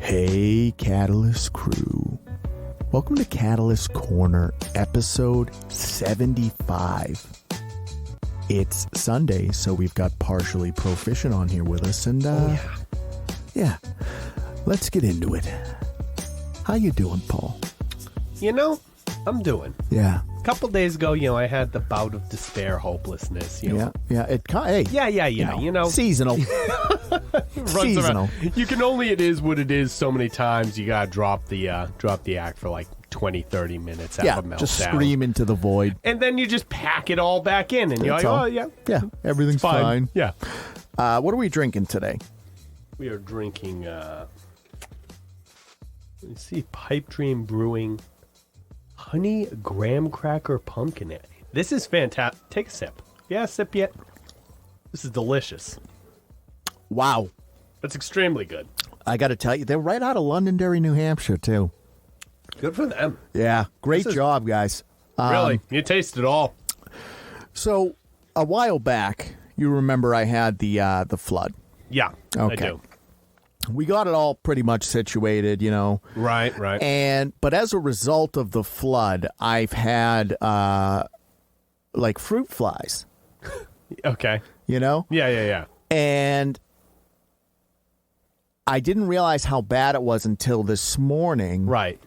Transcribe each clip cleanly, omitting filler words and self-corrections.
Hey, Catalyst crew. Welcome to Catalyst Corner, episode 75. It's Sunday, so we've got Partially Proficient on here with us, and yeah, let's get into it. How you doing, Paul? You know, I'm doing. Yeah. A couple days ago, I had the bout of despair, hopelessness. Yeah. Hey. Yeah. Seasonal. Seasonal. You can only, it is what it is so many times. You gotta drop the act for like 20, 30 minutes. Have a meltdown. Just scream into the void. And then you just pack it all back in, and you're That's like, all. oh, yeah. Yeah, everything's fine. Yeah. What are we drinking today? We are drinking, let's see, Pipe Dream Brewing Honey Graham Cracker Pumpkin Ale. This is fantastic. Take a sip. Yeah, sip yet. This is delicious. Wow. That's extremely good. I got to tell you, they're right out of Londonderry, New Hampshire, too. Good for them. Yeah, great job, guys. Really, you taste it all. So, a while back, you remember I had the flood. Yeah, Okay. I do. We got it all pretty much situated, Right. But as a result of the flood, I've had like fruit flies. Okay. Yeah. And I didn't realize how bad it was until this morning. Right.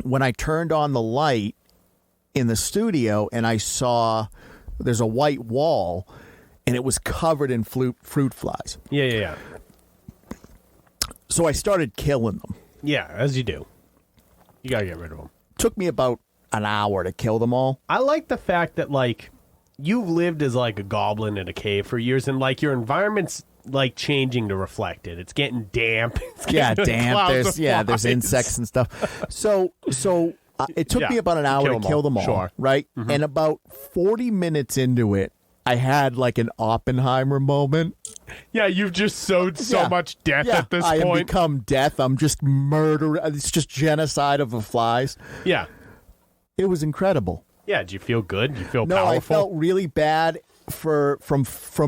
When I turned on the light in the studio and I saw there's a white wall and it was covered in fruit flies. Yeah. So I started killing them. Yeah, as you do. You gotta get rid of them. Took me about an hour to kill them all. I like the fact that, you've lived as, a goblin in a cave for years, and, your environment's, changing to reflect it. It's getting damp. It's getting damp. clouds of There's flies. insects and stuff. So it took me about an hour to kill them all, sure. right? Mm-hmm. And about 40 minutes into it, I had, an Oppenheimer moment. Yeah, you've just sowed so much death at this I point. have become death. I'm just murder. It's just genocide of the flies. Yeah. It was incredible. Yeah, did you feel good? Did you feel No, powerful? I felt really bad from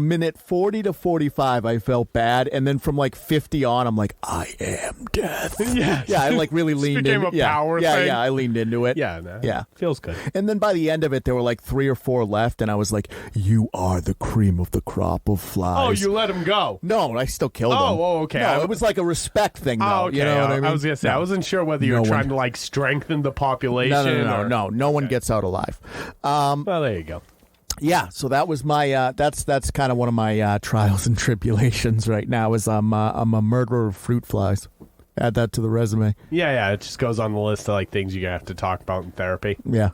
minute 40 to 45. I felt bad, and then from 50 on, I'm like, I am death. Yeah, I really leaned became in. a power thing. Yeah, I leaned into it. Yeah, no, yeah, feels good. And then by the end of it, there were 3 or 4 left, and I was like, "You are the cream of the crop of flies." Oh, you let him go? No, I still killed them. Oh, okay. No, it was like a respect thing, though. Oh, okay. You know what I mean? I was gonna say, I wasn't sure whether you were trying to strengthen the population. No one gets out alive. Well, there you go. Yeah, so that was my that's kind of one of my trials and tribulations right now. Is I'm a murderer of fruit flies. Add that to the resume. Yeah, it just goes on the list of things you have to talk about in therapy. Yeah.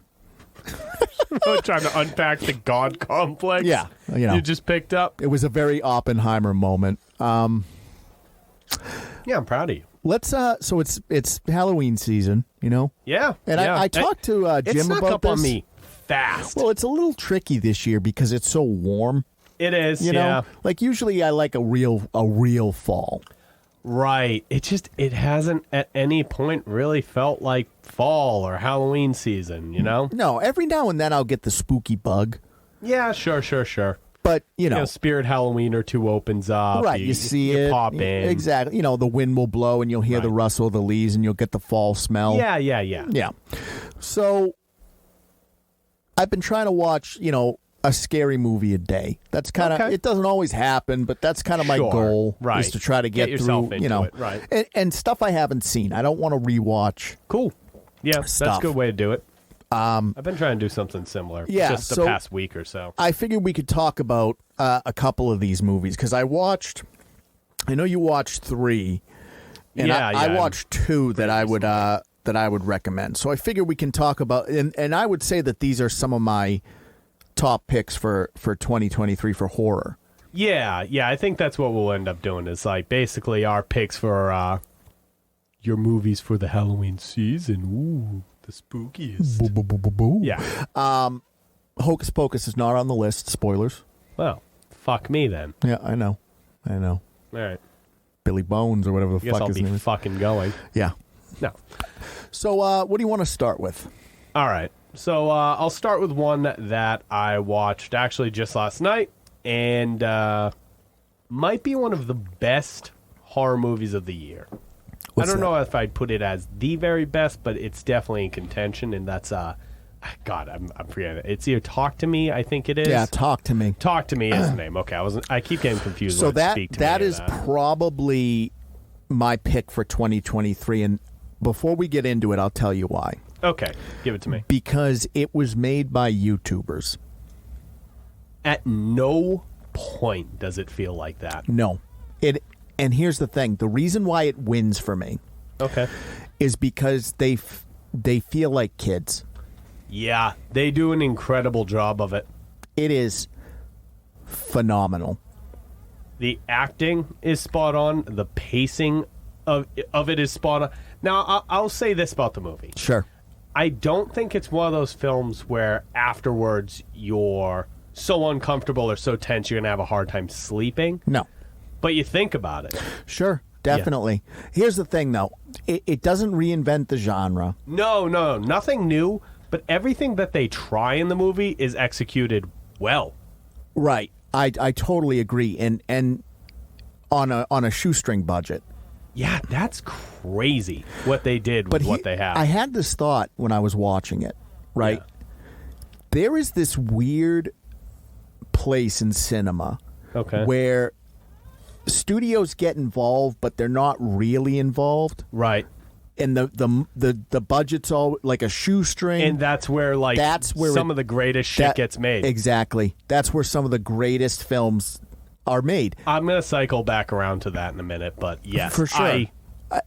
Trying to unpack the God complex. Yeah, you just picked up. It was a very Oppenheimer moment. Yeah, I'm proud of you. Let's so it's Halloween season, Yeah, and yeah. I talked to Jim it snuck about up this. on me fast. Well, it's a little tricky this year because it's so warm. It is, you know. Usually I like a real fall. Right. It hasn't at any point really felt like fall or Halloween season, No, every now and then I'll get the spooky bug. Yeah, sure. But, Spirit Halloween or two opens up. Right, you see it. pop in. Exactly. The wind will blow and you'll hear the rustle of the leaves and you'll get the fall smell. Yeah. Yeah. So I've been trying to watch, a scary movie a day. That's kind of, it doesn't always happen, but that's kind of my goal. Right. Is to try to get yourself through, into it. Right. And stuff I haven't seen. I don't want to rewatch. Cool. Yeah, that's stuff. a good way to do it. I've been trying to do something similar just the past week or so. I figured we could talk about a couple of these movies because I know you watched 3, and I watched 2 that I would recommend. So I figured we can talk about, and I would say that these are some of my top picks for 2023 for horror. Yeah, I think that's what we'll end up doing is basically our picks for your movies for the Halloween season. Ooh, the spookiest. Boo, boo, boo, boo, boo. Yeah. Hocus Pocus is not on the list. Spoilers. Well, fuck me then. Yeah, I know. All right. Billy Bones or whatever the Guess fuck I'll his be name is. fucking going. Yeah. No. So what do you want to start with? All right. So I'll start with one that I watched actually just last night, and might be one of the best horror movies of the year. I don't know if I'd put it as the very best, but it's definitely in contention, and that's God, I'm forgetting it. It's either Talk to Me, I think it is. Yeah, Talk to Me. Talk to Me is the name. Okay, I keep getting confused. So with Speak to that Me is probably my pick for 2023, and before we get into it, I'll tell you why. Okay, give it to me. Because it was made by YouTubers. At no point does it feel like that. No. And here's the thing. The reason why it wins for me is because they feel like kids. Yeah, they do an incredible job of it. It is phenomenal. The acting is spot on. The pacing of it is spot on. Now, I'll say this about the movie. Sure. I don't think it's one of those films where afterwards you're so uncomfortable or so tense you're going to have a hard time sleeping. No. But you think about it. Sure, definitely. Yeah. Here's the thing, though. It doesn't reinvent the genre. No, nothing new, but everything that they try in the movie is executed well. Right. I totally agree. And on a shoestring budget. Yeah, that's crazy what they did with what they have. I had this thought when I was watching it, right? Yeah. There is this weird place in cinema where studios get involved, but they're not really involved. Right. And the budget's all like a shoestring. And that's where some of the greatest shit gets made. Exactly. That's where some of the greatest films are made. I'm going to cycle back around to that in a minute, but yes, for sure. I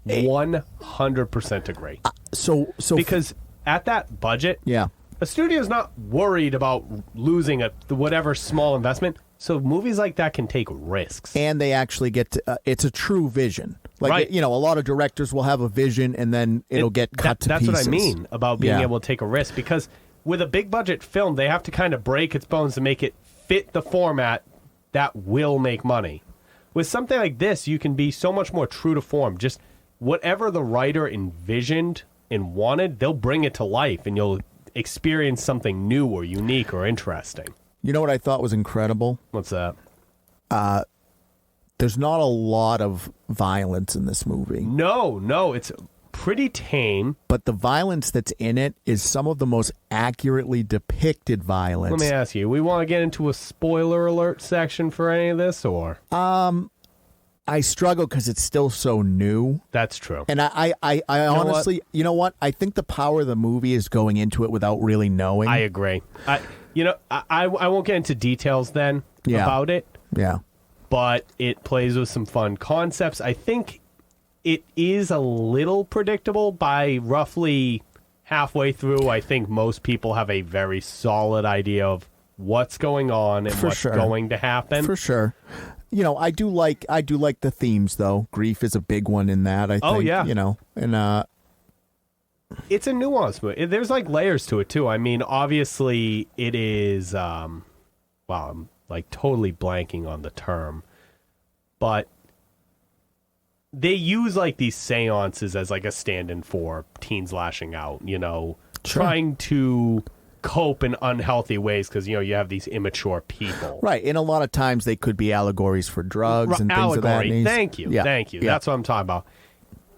100% agree. So because at that budget, a studio's not worried about losing whatever small investment. So movies like that can take risks, and they actually get to. It's a true vision. Like a lot of directors will have a vision, and then it'll get cut to pieces. That's what I mean about being able to take a risk. Because with a big budget film, they have to kind of break its bones to make it fit the format that will make money. With something like this, you can be so much more true to form. Just whatever the writer envisioned and wanted, they'll bring it to life, and you'll experience something new or unique or interesting. You know what I thought was incredible? What's that? There's not a lot of violence in this movie. No, it's pretty tame. But the violence that's in it is some of the most accurately depicted violence. Let me ask you, we want to get into a spoiler alert section for any of this, or? I struggle because it's still so new. That's true. And I honestly, you know what? I think the power of the movie is going into it without really knowing. I agree. I won't get into details then about it. Yeah. But it plays with some fun concepts. I think it is a little predictable by roughly halfway through. I think most people have a very solid idea of what's going on and what's going to happen. For sure. I do like the themes though. Grief is a big one in that, I think. Oh yeah. And it's a nuanced movie. There's like layers to it too. I mean, obviously it is I'm like totally blanking on the term. But they use like these seances as like a stand-in for teens lashing out, trying to cope in unhealthy ways because, you have these immature people. Right. And a lot of times they could be allegories for drugs and things of that nature. Thank you. Yeah. Thank you. Yeah. That's what I'm talking about.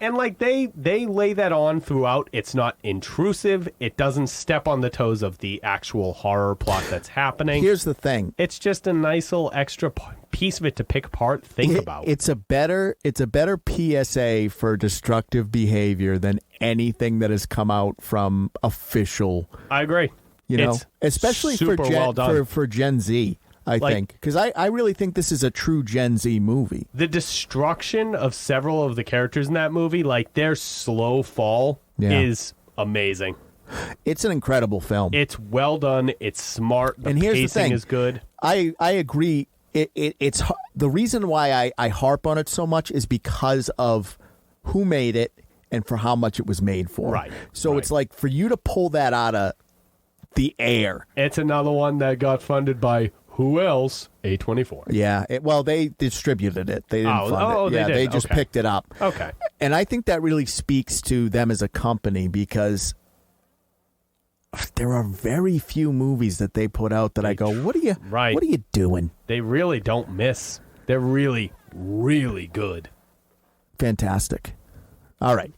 And like they lay that on throughout. It's not intrusive. It doesn't step on the toes of the actual horror plot that's happening. Here's the thing. It's just a nice little extra piece of it to pick apart, think about. It's a better PSA for destructive behavior than anything that has come out from official. I agree. Especially for Gen Z. I think. Because I really think this is a true Gen Z movie. The destruction of several of the characters in that movie, like their slow fall, is amazing. It's an incredible film. It's well done. It's smart. The and here's pacing the thing. Is good. I agree. It's the reason why I harp on it so much is because of who made it and for how much it was made for. Right. So it's like for you to pull that out of the air. It's another one that got funded by who else? A24. Yeah. They distributed it. They didn't fund it. They just picked it up. Okay. And I think that really speaks to them as a company because there are very few movies that they put out that I go, what are you doing? They really don't miss. They're really, really good. Fantastic. All right.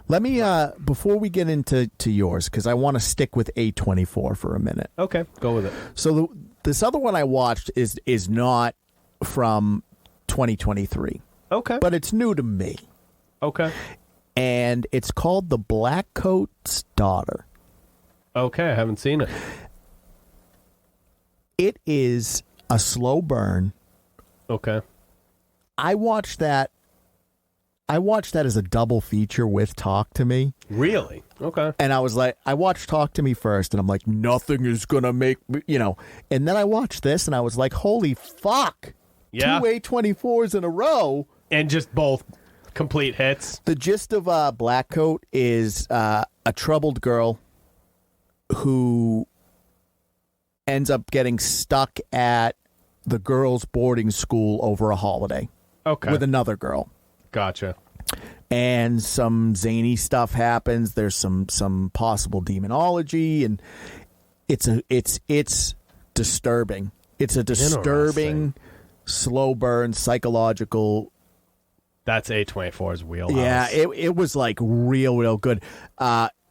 Let me, before we get into yours, because I want to stick with A24 for a minute. Okay, go with it. So this other one I watched is not from 2023. Okay. But it's new to me. Okay. And it's called The Blackcoat's Daughter. Okay, I haven't seen it. It is a slow burn. Okay. I watched that as a double feature with Talk to Me. Really? Okay. And I was like, I watched Talk to Me first, and I'm like, nothing is going to make me, And then I watched this, and I was like, holy fuck. Yeah. 2 A24s in a row. And just both complete hits. The gist of Blackcoat is a troubled girl who ends up getting stuck at the girls' boarding school over a holiday. Okay. With another girl. Gotcha. And some zany stuff happens. There's some possible demonology, and it's disturbing. It's a disturbing, slow burn, psychological. That's A24's wheelhouse. Yeah, it was like real good.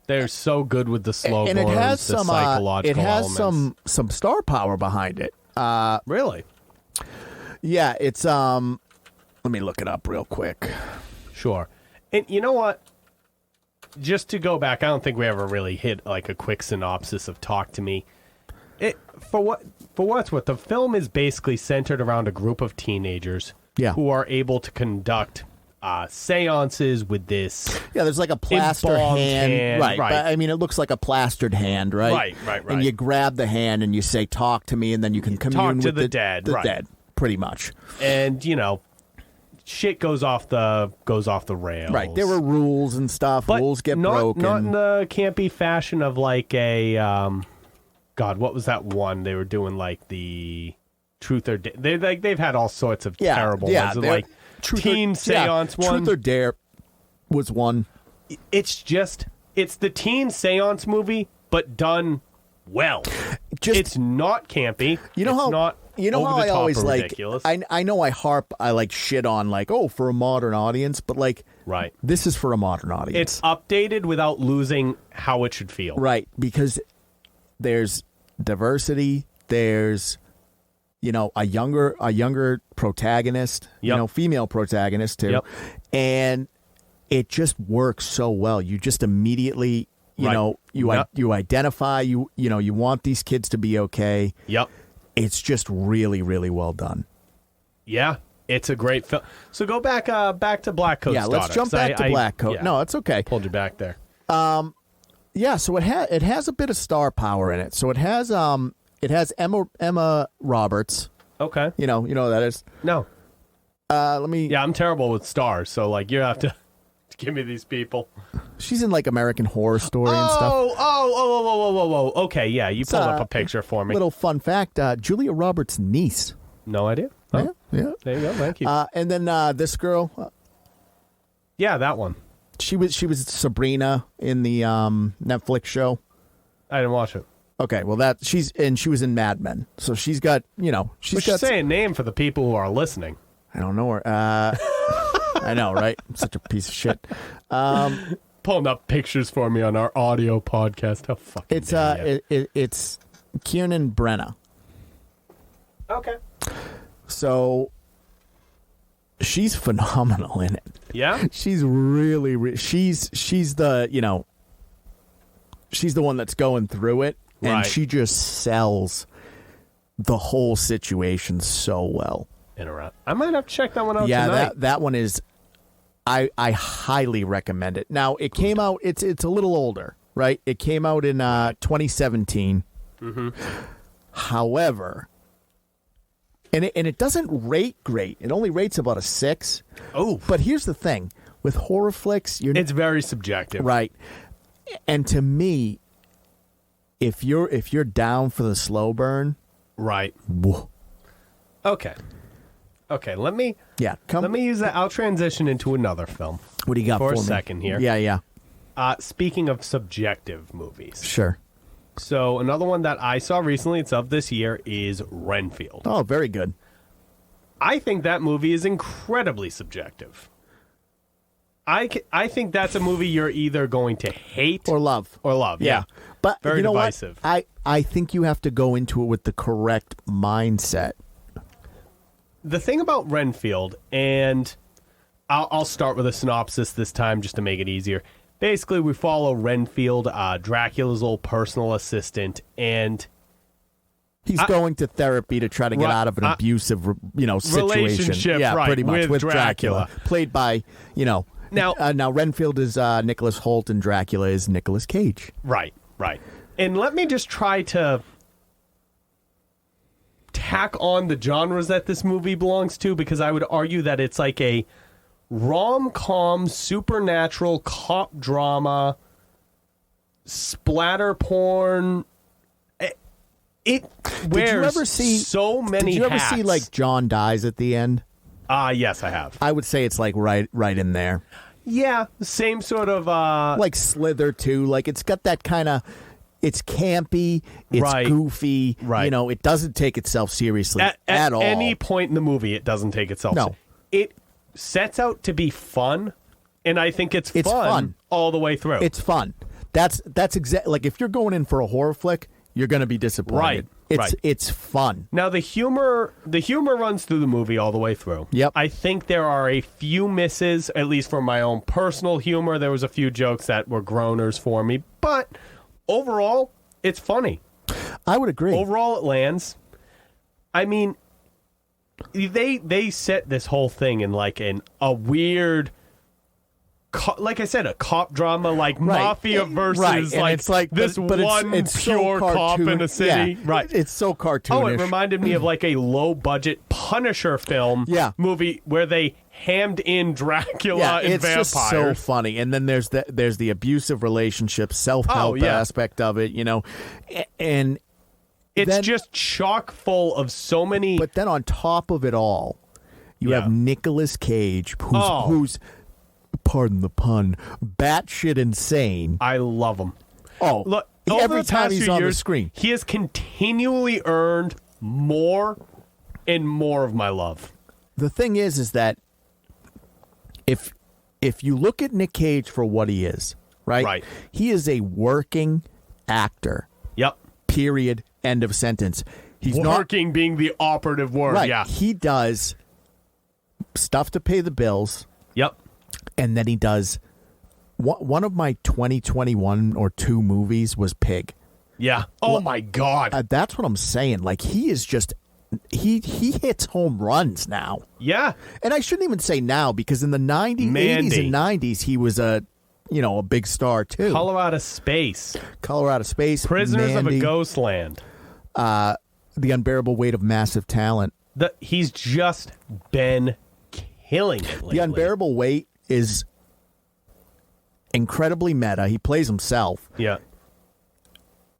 They're so good with the slow and burns, it has the some psychological it has elements. some star power behind it. Really? Yeah, it's let me look it up real quick. Sure. And you know what? Just to go back, I don't think we ever really hit like a quick synopsis of Talk to Me. For what's worth, the film is basically centered around a group of teenagers who are able to conduct seances with this. Yeah, there's like a plaster hand. Right. But, I mean, it looks like a plastered hand, right? Right. And you grab the hand and you say, talk to me, and then you can commune with the dead. The dead, pretty much. And, shit goes off the rails. Right. There were rules and stuff. But rules get broken. Not in the campy fashion of like a God, what was that one? They were doing like the Truth or Dare. They've had all sorts of terrible ones. Like teen seance one. Truth or Dare was one. It's the teen seance movie, but done well. It's not campy. How I always ridiculous. I know I like shit on like, for a modern audience, but like this is for a modern audience. It's updated without losing how it should feel. Right, because there's diversity, there's a younger protagonist, female protagonist too. Yep. And it just works so well. You just immediately you identify, you want these kids to be okay. Yep. It's just really, really well done. Yeah, it's a great film. So go back to Blackcoat's Daughter. Yeah, let's jump back to Blackcoat. Yeah. No, it's okay. Pulled you back there. Yeah, so it has a bit of star power in it. So it has Emma Roberts. Okay. You know who that is? No. Let me. Yeah, I'm terrible with stars, so like you have to give me these people. She's in like American Horror Story and stuff. Oh. Okay, yeah, you pulled up a picture for me. Little fun fact: Julia Roberts' niece. No idea. Oh. Yeah. There you go. Thank you. And then this girl. Yeah, that one. She was Sabrina in the Netflix show. I didn't watch it. Okay, well she was in Mad Men, so she's got say a name for the people who are listening. I don't know her. I know, right? I'm such a piece of shit. Pulling up pictures for me on our audio podcast. How fucking it's Kiernan Brenna. Okay. So she's phenomenal in it. Yeah? She's really she's the she's the one that's going through it, and she just sells the whole situation so well. I might have to check that one out tonight. Yeah, that one is I highly recommend it. Now, it came out it's a little older, right? It came out in 2017. Mm-hmm. However, and it doesn't rate great. It only rates about a 6. Oh. But here's the thing. With horror flicks, it's very subjective. Right. And to me, if you're down for the slow burn, right. Whoa. Okay, let me use that. I'll transition into another film. What do you got for a me? second here? Yeah. Speaking of subjective movies. Sure. So another one that I saw recently, it's of this year, is Renfield. Oh, very good. I think that movie is incredibly subjective. I think that's a movie you're either going to hate or love. Yeah. But very you know divisive. What? I think you have to go into it with the correct mindset. The thing about Renfield, and I'll start with a synopsis this time just to make it easier. Basically, we follow Renfield, Dracula's old personal assistant, and he's going to therapy to try to get out of an abusive, situation. Relationship, yeah, right, pretty much with Dracula. Played by, now Renfield is Nicholas Hoult and Dracula is Nicolas Cage. Right. And let me just try to tack on the genres that this movie belongs to, because I would argue that it's like a rom-com, supernatural, cop drama, splatter porn. It wears so many hats. Did you ever see like John Dies at the end? Yes, I have. I would say it's like right in there. Yeah, same sort of like Slither too. Like it's got that kind of. It's campy. It's goofy. Right. It doesn't take itself seriously at all. At any point in the movie, it doesn't take itself. No. It sets out to be fun, and I think it's fun all the way through. It's fun. That's exactly like if you're going in for a horror flick, you're going to be disappointed. It's fun. Now the humor runs through the movie all the way through. Yep. I think there are a few misses, at least for my own personal humor. There was a few jokes that were groaners for me, but overall, it's funny. I would agree. Overall, it lands. I mean, they set this whole thing in like a weird, like I said, a cop drama, like mafia versus like it's like this it's pure so cop in a city. Yeah, right. It's so cartoonish. Oh, it reminded me of like a low budget Punisher film movie where they hammed in Dracula and it's vampires. Just so funny. And then there's the abusive relationship, self-help aspect of it, and it's just chock full of so many. But then on top of it all, you have Nicolas Cage, who's pardon the pun, batshit insane. I love him. Oh, look, every time he's on the screen, he has continually earned more and more of my love. The thing is that if you look at Nick Cage for what he is, right? He is a working actor. Yep. Period. End of sentence. He's working being the operative word. Right. Yeah. He does stuff to pay the bills. Yep. And then he does one of my 2021 or 2 movies was Pig. Yeah. Oh my God. That's what I'm saying. Like he is just he hits home runs now. Yeah. And I shouldn't even say now because in the 80s and 90s he was a big star too. Colorado Space. Mandy, Prisoners of a Ghostland. The Unbearable Weight of Massive Talent. He's just been killing it lately. The Unbearable Weight is incredibly meta. He plays himself. Yeah.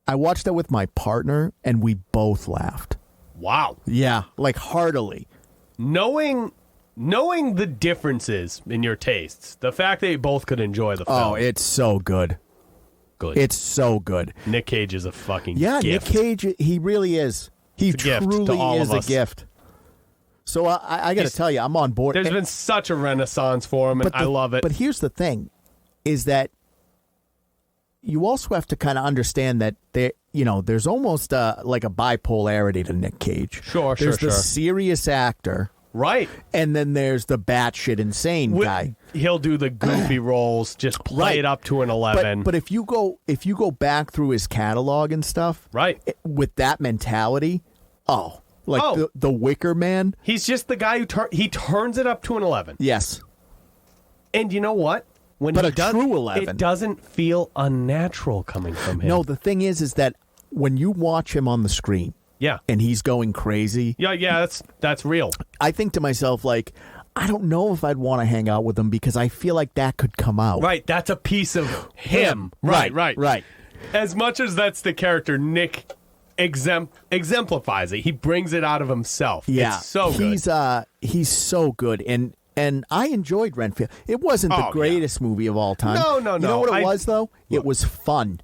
I watched that with my partner, and we both laughed. Wow. Yeah, like heartily. Knowing the differences in your tastes, the fact that you both could enjoy the film. Oh, it's so good. Good. It's so good. Nick Cage is a fucking Nick gift. Cage, he really is. He truly is a gift. So I got to tell you, I'm on board. There's been such a renaissance for him, and I love it. But here's the thing, is that you also have to kind of understand that there's almost like a bipolarity to Nick Cage. There's the serious actor. Right. And then there's the batshit insane guy. He'll do the goofy roles, just play it up to an 11. But if you go back through his catalog and stuff, with that mentality, the Wicker Man. He's just the guy who turns it up to an 11. Yes. And you know what? True 11. It doesn't feel unnatural coming from him. No, the thing is that when you watch him on the screen, and he's going crazy. Yeah, that's real. I think to myself, like, I don't know if I'd want to hang out with him because I feel like that could come out. Right, that's a piece of him. Right. As much as that's the character, Nick exemplifies it. He brings it out of himself. Yeah, it's so good. He's so good, and I enjoyed Renfield. It wasn't the greatest movie of all time. No. You know what it was though? It was fun.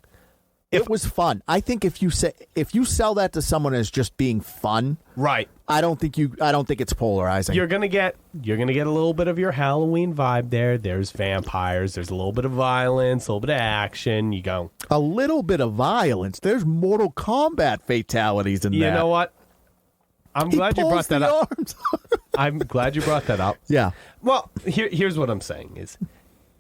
It was fun. I think if you sell that to someone as just being fun, right? I don't think it's polarizing. You're gonna get a little bit of your Halloween vibe there. There's vampires. There's a little bit of violence, a little bit of action. You go a little bit of violence. There's Mortal Kombat fatalities in that. You know what? I'm glad you brought that up. I'm glad you brought that up. Yeah. Well, here's what I'm saying is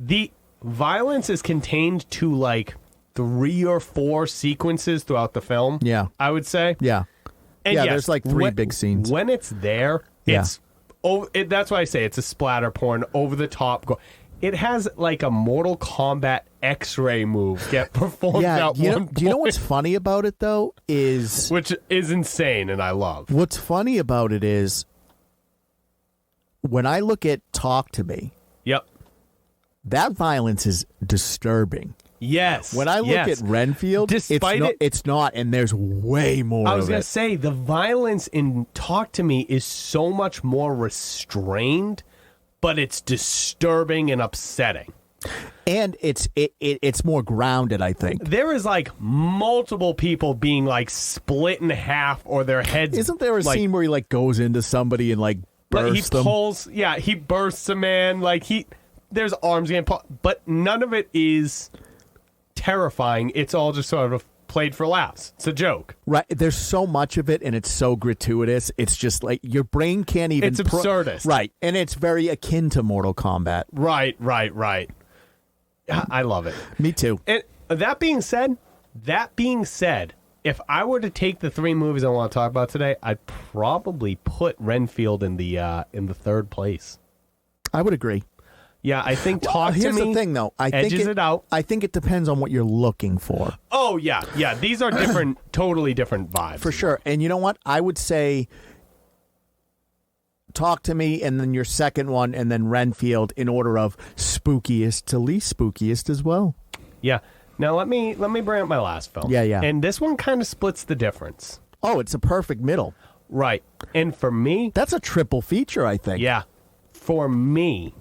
the violence is contained to like 3 or 4 sequences throughout the film. Yeah. I would say. Yeah. And yeah, yes, there's like 3 big scenes. When it's there, it's that's why I say it's a splatter porn, over the top. It has like a Mortal Kombat X-ray move get performed at one point. Do you know what's funny about it though is which is insane and I love. What's funny about it is when I look at Talk to Me. Yep. That violence is disturbing. Yes. When I look at Renfield, it's not, and there's way more of it. I was going to say, the violence in Talk to Me is so much more restrained, but it's disturbing and upsetting. And it's more grounded, I think. There is like multiple people being like split in half or their heads. Isn't there a scene where he like goes into somebody and like bursts them? He bursts a man. Like there's arms getting but none of it is terrifying. It's all just sort of played for laughs. It's a joke. Right. There's so much of it and it's so gratuitous. It's just like your brain can't even... It's absurdist. Right. And it's very akin to Mortal Kombat. Right. I love it. Me too. And that being said, if I were to take the 3 movies I want to talk about today, I'd probably put Renfield in the 3rd place. I would agree. Yeah, I think Talk to Me. Here's the thing, though. I think it out. I think it depends on what you're looking for. Oh, yeah. These are different, totally different vibes. For sure. And you know what? I would say Talk to Me, and then your second one, and then Renfield in order of spookiest to least spookiest as well. Yeah. Now let me bring up my last film. Yeah. And this one kind of splits the difference. Oh, it's a perfect middle. Right. And for me, that's a triple feature, I think. Yeah. For me,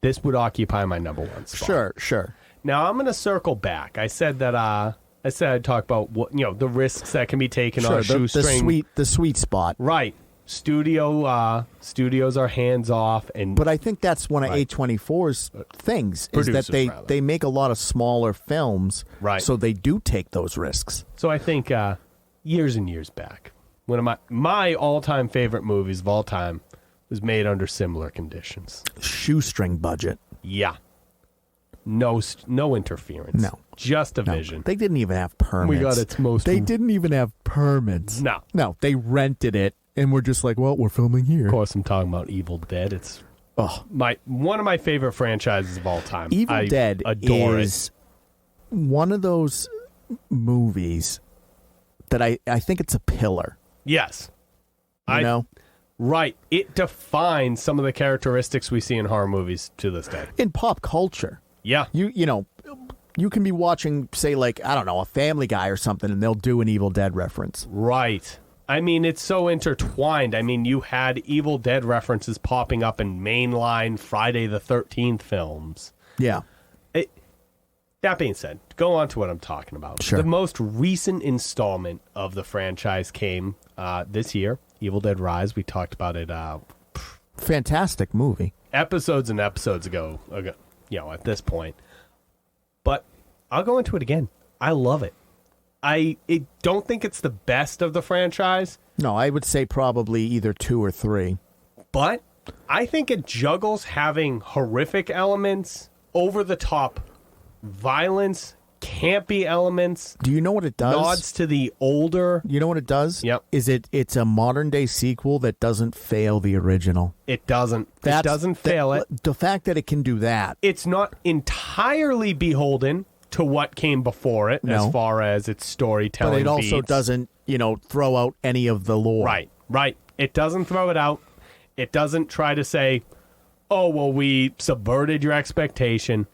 this would occupy my number 1 spot. Sure. Now I'm going to circle back. I said I'd talk about what the risks that can be taken on a shoestring. The sweet spot. Right. Studios are hands off, but I think that's one of A24's things is that they make a lot of smaller films, right? So they do take those risks. So I think years and years back, one of my all-time favorite movies of all time was made under similar conditions. Shoestring budget. Yeah. No interference. No. Just a vision. They didn't even have permits. We got its most. They didn't even have permits. No. They rented it. And we're just like, well, we're filming here. Of course, I'm talking about Evil Dead. It's one of my favorite franchises of all time. Evil Dead is one of those movies that I think it's a pillar. Yes. You know? Right. It defines some of the characteristics we see in horror movies to this day. In pop culture. Yeah. You can be watching, say, like, I don't know, a Family Guy or something, and they'll do an Evil Dead reference. Right. I mean, it's so intertwined. I mean, you had Evil Dead references popping up in mainline Friday the 13th films. Yeah. That being said, go on to what I'm talking about. Sure. The most recent installment of the franchise came this year, Evil Dead Rise. We talked about it. Fantastic movie. Episodes and episodes ago, at this point. But I'll go into it again. I love it. I don't think it's the best of the franchise. No, I would say probably either 2 or 3. But I think it juggles having horrific elements, over-the-top violence, campy elements. Do you know what it does? Nods to the older. You know what it does? Yep. It's a modern-day sequel that doesn't fail the original. It doesn't. It doesn't fail it. The fact that it can do that. It's not entirely beholden to what came before it, as far as its storytelling. But it also doesn't, throw out any of the lore. Right. It doesn't throw it out. It doesn't try to say, oh, well, we subverted your expectation.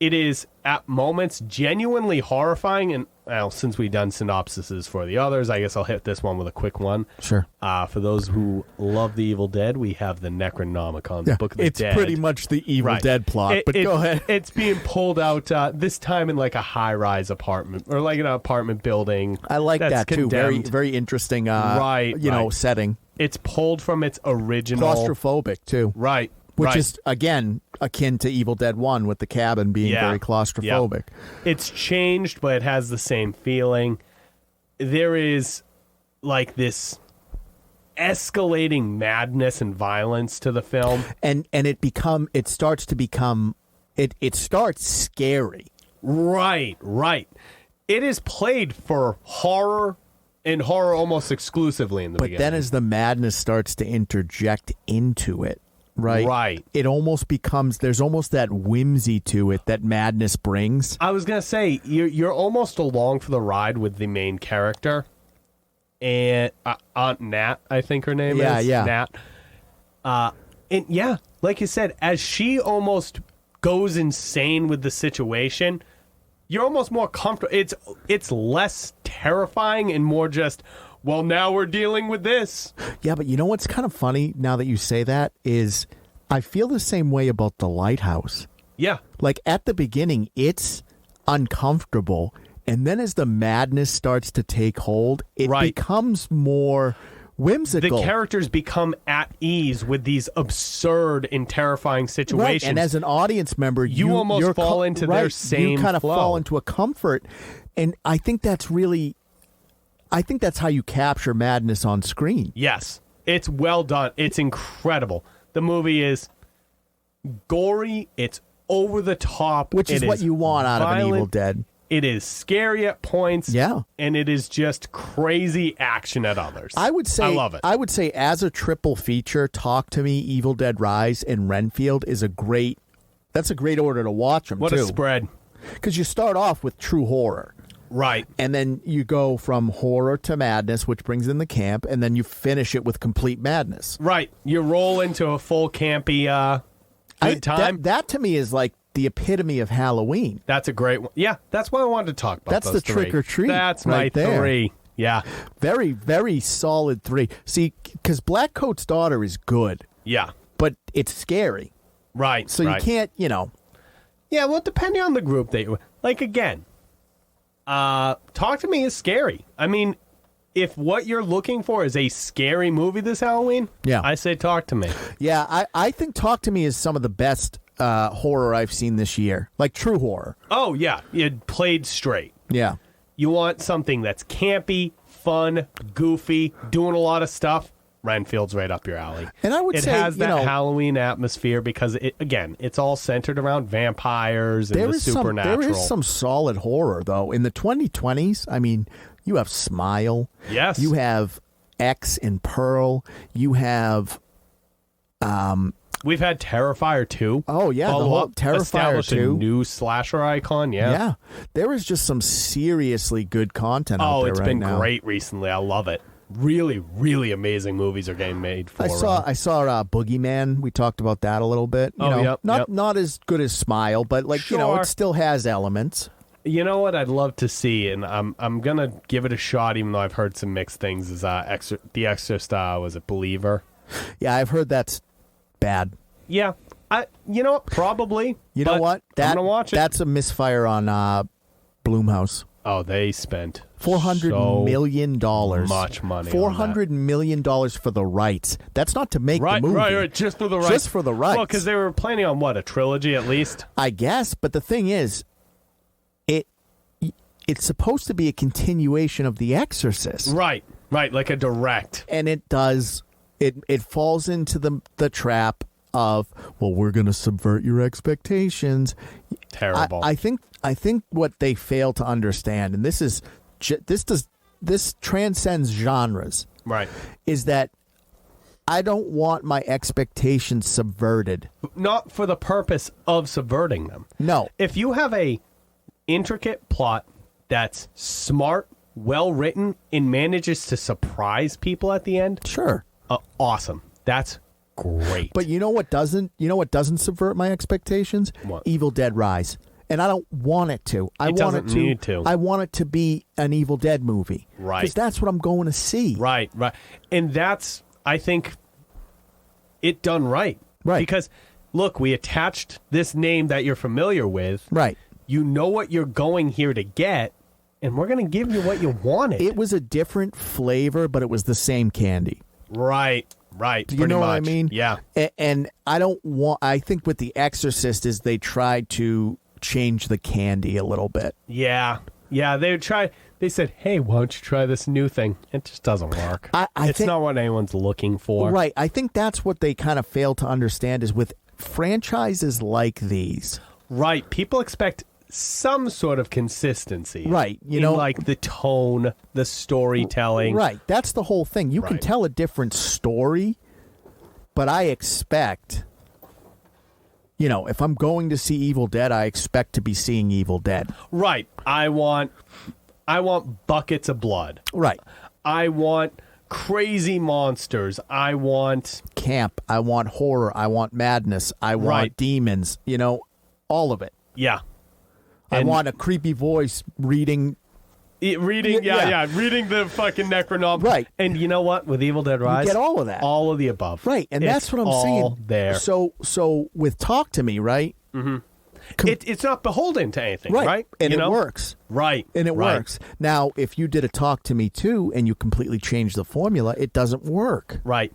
It is at moments genuinely horrifying, and well, since we've done synopsises for the others, I guess I'll hit this one with a quick one. Sure. For those who love the Evil Dead, we have the Necronomicon, the Book of the Dead. It's pretty much the Evil Dead plot, but go ahead. It's being pulled out this time in like a high-rise apartment, or like an apartment building. I like that too. Condemned. Very interesting. Setting. It's pulled from its original. Claustrophobic too. Right. Which is, again, akin to Evil Dead 1 with the cabin being very claustrophobic. Yep. It's changed, but it has the same feeling. There is, like, this escalating madness and violence to the film. And it starts to become, it starts scary. Right. It is played for horror, and horror almost exclusively in the beginning. But then as the madness starts to interject into it, right. It almost becomes, there's almost that whimsy to it that madness brings. I was going to say, you're almost along for the ride with the main character. And Aunt Nat, I think her name is. Yeah. Nat. And yeah, like you said, as she almost goes insane with the situation, you're almost more comfortable. It's less terrifying and more just, well, now we're dealing with this. Yeah, but you know what's kind of funny now that you say that is I feel the same way about The Lighthouse. Yeah. Like at the beginning, it's uncomfortable. And then as the madness starts to take hold, it becomes more whimsical. The characters become at ease with these absurd and terrifying situations. Right. And as an audience member, you almost fall into their same You kind of flow. fall into a comfort. And I think that's how you capture madness on screen. Yes. It's well done. It's incredible. The movie is gory. It's over the top. Which is what you want out violent. of an Evil Dead. It is scary at points. Yeah. And it is just crazy action at others. I love it. I would say as a triple feature, Talk to Me, Evil Dead Rise, and Renfield is that's a great order to watch them, What too. a spread. Because you start off with true horror. Right. And then you go from horror to madness, which brings in the camp, and then you finish it with complete madness. Right. You roll into a full campy good time. That to me is like the epitome of Halloween. That's a great one. Yeah, that's what I wanted to talk about. That's the three. trick or treat. That's right my there. 3. Yeah. Very, very solid 3. See, because Black Coat's Daughter is good. Yeah. But it's scary. Right. So you can't, Yeah, well, depending on the group that you... Like, again... Talk to Me is scary. I mean, if what you're looking for is a scary movie this Halloween, I say Talk to Me. Yeah, I think Talk to Me is some of the best horror I've seen this year. Like true horror. Oh, yeah. It played straight. Yeah. You want something that's campy, fun, goofy, doing a lot of stuff. Renfield's right up your alley. And I would say it has that Halloween atmosphere because it's all centered around vampires and the supernatural. There is some solid horror though. In the 2020s, I mean, you have Smile. Yes. You have X and Pearl. You have we've had Terrifier 2. Oh yeah, the whole Terrifier 2. A new slasher icon, Yeah. There is just some seriously good content out there right now. Oh, it's been great recently. I love it. Really, really amazing movies are getting made for. I saw Boogeyman. We talked about that a little bit. Not as good as Smile, but it still has elements. You know what I'd love to see, and I'm gonna give it a shot, even though I've heard some mixed things. Is The Exorcist was a Believer? Yeah, I've heard that's bad. Yeah, probably. You know what? I'm gonna watch it. That's a misfire on Blumhouse. Oh, they spent $400 million. Much money. $400 million for the rights. That's not to make the movie. Right. Just for the rights. Just for the rights. Well, because they were planning on a trilogy at least. I guess, but the thing is, it's supposed to be a continuation of The Exorcist. Right, like a direct. And it does. It falls into the trap of, well, we're going to subvert your expectations. Terrible. I think what they fail to understand, and this transcends genres, right? Is that I don't want my expectations subverted. Not for the purpose of subverting them. No. If you have a intricate plot that's smart, well written, and manages to surprise people at the end, sure, awesome. That's great. But you know what doesn't subvert my expectations? What? Evil Dead Rise. And I don't want it to. It doesn't need to. I want it to be an Evil Dead movie. Right. Because that's what I'm going to see. Right. And that's, I think, it done right. Right. Because, look, we attached this name that you're familiar with. Right. You know what you're going here to get, and we're going to give you what you wanted. It was a different flavor, but it was the same candy. Right. Do you know what I mean? Yeah. And I think with The Exorcist is they tried to change the candy a little bit. Yeah. They said, hey, why don't you try this new thing? It just doesn't work. It's not what anyone's looking for. Right. I think that's what they kind of fail to understand is with franchises like these. Right. People expect some sort of consistency. Right. Like the tone, the storytelling. Right. That's the whole thing. You can tell a different story, but I expect, if I'm going to see Evil Dead, I expect to be seeing Evil Dead. Right. I want buckets of blood. Right. I want crazy monsters. I want camp. I want horror. I want madness. I want demons. All of it. Yeah. I want a creepy voice reading the fucking Necronomicon. Right. And you know what? With Evil Dead Rise, you get all of that. All of the above. Right. And that's what I'm saying. There. So with Talk to Me, right? Mm-hmm. It's not beholden to anything, right? And it works. Right. And it works. Now, if you did a Talk to Me 2 and you completely changed the formula, it doesn't work. Right.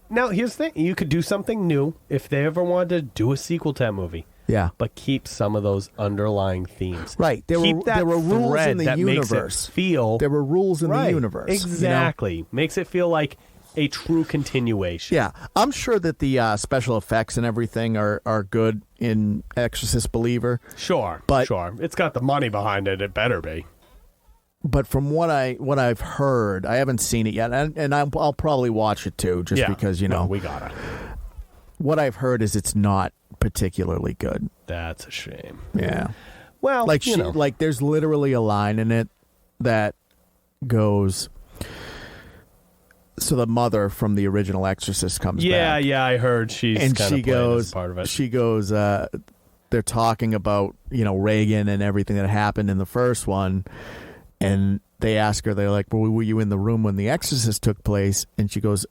Now, here's the thing. You could do something new if they ever wanted to do a sequel to that movie. Yeah. But keep some of those underlying themes. Right. There were rules in the universe. There were rules in the universe. Exactly. Makes it feel like a true continuation. Yeah. I'm sure that the special effects and everything are good in Exorcist Believer. Sure. It's got the money behind it. It better be. But from what I've heard, I haven't seen it yet, and I'll probably watch it too, just because we gotta. What I've heard is it's not particularly good. That's a shame. Yeah. Well, like there's literally a line in it that goes. So the mother from the original Exorcist comes back. Yeah, I heard she's and kind she of goes. Part of it. She goes. They're talking about Reagan and everything that happened in the first one, and they ask her. They're like, "Well, were you in the room when the Exorcist took place?" And she goes,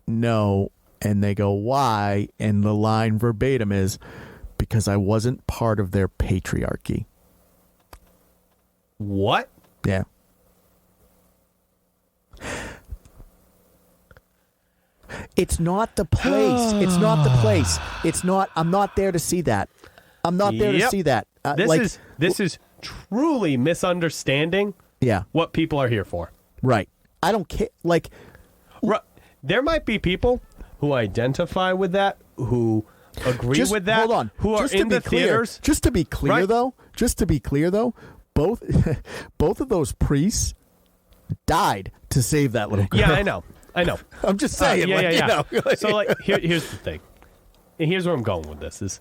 "No." And they go, "Why?" And the line verbatim is, "Because I wasn't part of their patriarchy." What? Yeah. It's not the place. It's not the place. It's not. I'm not there to see that. I'm not there to see that. This is truly misunderstanding. Yeah. What people are here for. Right. I don't care. There might be people who identify with that, who agree with that, hold on. Who are in the theaters. Just to be clear, though, both of those priests died to save that little girl. Yeah, I know. I'm just saying. So, here's the thing. And here's where I'm going with this is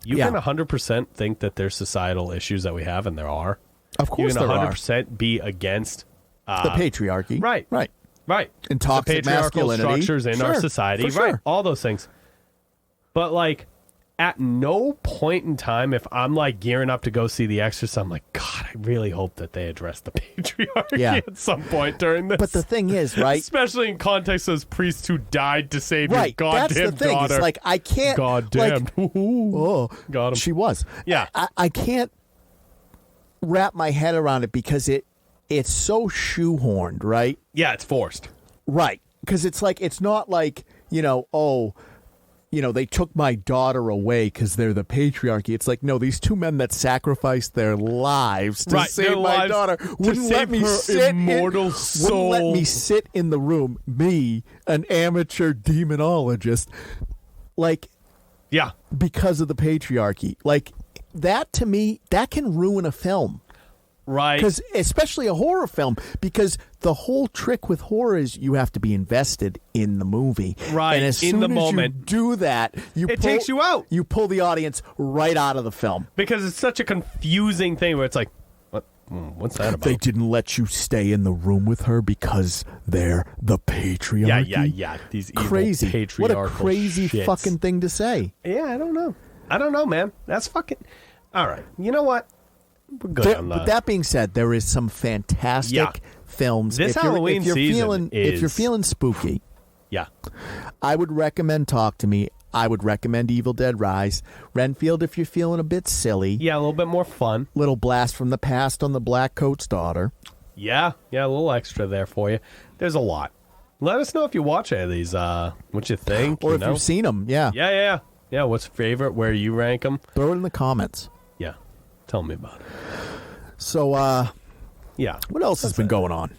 you can 100% think that there's societal issues that we have, and there are. Of course there are. You can 100% be against the patriarchy. Right. And toxic the patriarchal masculinity. structures in our society. Right. All those things. But, at no point in time, if I'm, gearing up to go see The Exorcist, I'm like, God, I really hope that they address the patriarchy at some point during this. But the thing is, right? Especially in context of those priests who died to save your goddamn that's the thing. daughter. It's I can't... Goddamn. Got him. She was. Yeah. I can't wrap my head around it because it's so shoehorned, right? Yeah, it's forced. Right. Because it's it's not they took my daughter away because they're the patriarchy. It's no, these two men that sacrificed their lives to save my daughter wouldn't let me sit immortal soul. Wouldn't let me sit in the room. Me, an amateur demonologist, because of the patriarchy. That to me, that can ruin a film. Right. Because especially a horror film, because the whole trick with horror is you have to be invested in the movie. Right. And as soon as you do that, it takes you out. You pull the audience right out of the film. Because it's such a confusing thing where it's what's that about? They didn't let you stay in the room with her because they're the patriarchy. Yeah. These crazy. Evil patriarchal What a crazy shits. fucking thing to say. Yeah, I don't know, man. That's fucking... All right. You know what? We're good on But that being said, there is some fantastic films. This Halloween season if you're feeling spooky, yeah, I would recommend Talk to Me. I would recommend Evil Dead Rise. Renfield, if you're feeling a bit silly. Yeah, a little bit more fun. Little blast from the past on the Black Coat's Daughter. Yeah, a little extra there for you. There's a lot. Let us know if you watch any of these, what you think. Or if you've seen them, yeah. Yeah, what's your favorite? Where you rank them? Throw it in the comments. Yeah, tell me about it. So, yeah. What else has been going on?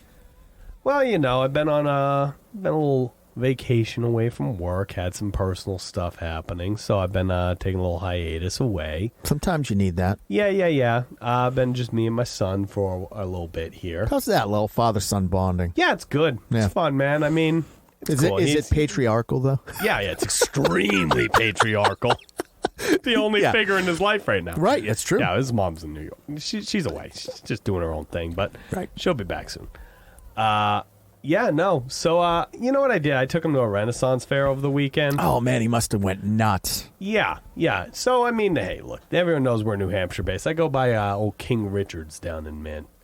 Well, I've been on a little vacation away from work, had some personal stuff happening, so I've been taking a little hiatus away. Sometimes you need that. Yeah. I've been just me and my son for a little bit here. How's that, little father-son bonding? Yeah, it's good. Yeah. It's fun, man. I mean, is it patriarchal, though? Yeah, it's extremely patriarchal. The only figure in his life right now. Right, that's true. Yeah, his mom's in New York. She's away. She's just doing her own thing, but she'll be back soon. Yeah, no. So, you know what I did? I took him to a Renaissance fair over the weekend. Oh, man, he must have went nuts. Yeah. So, I mean, hey, look, everyone knows we're New Hampshire based. I go by old King Richards down in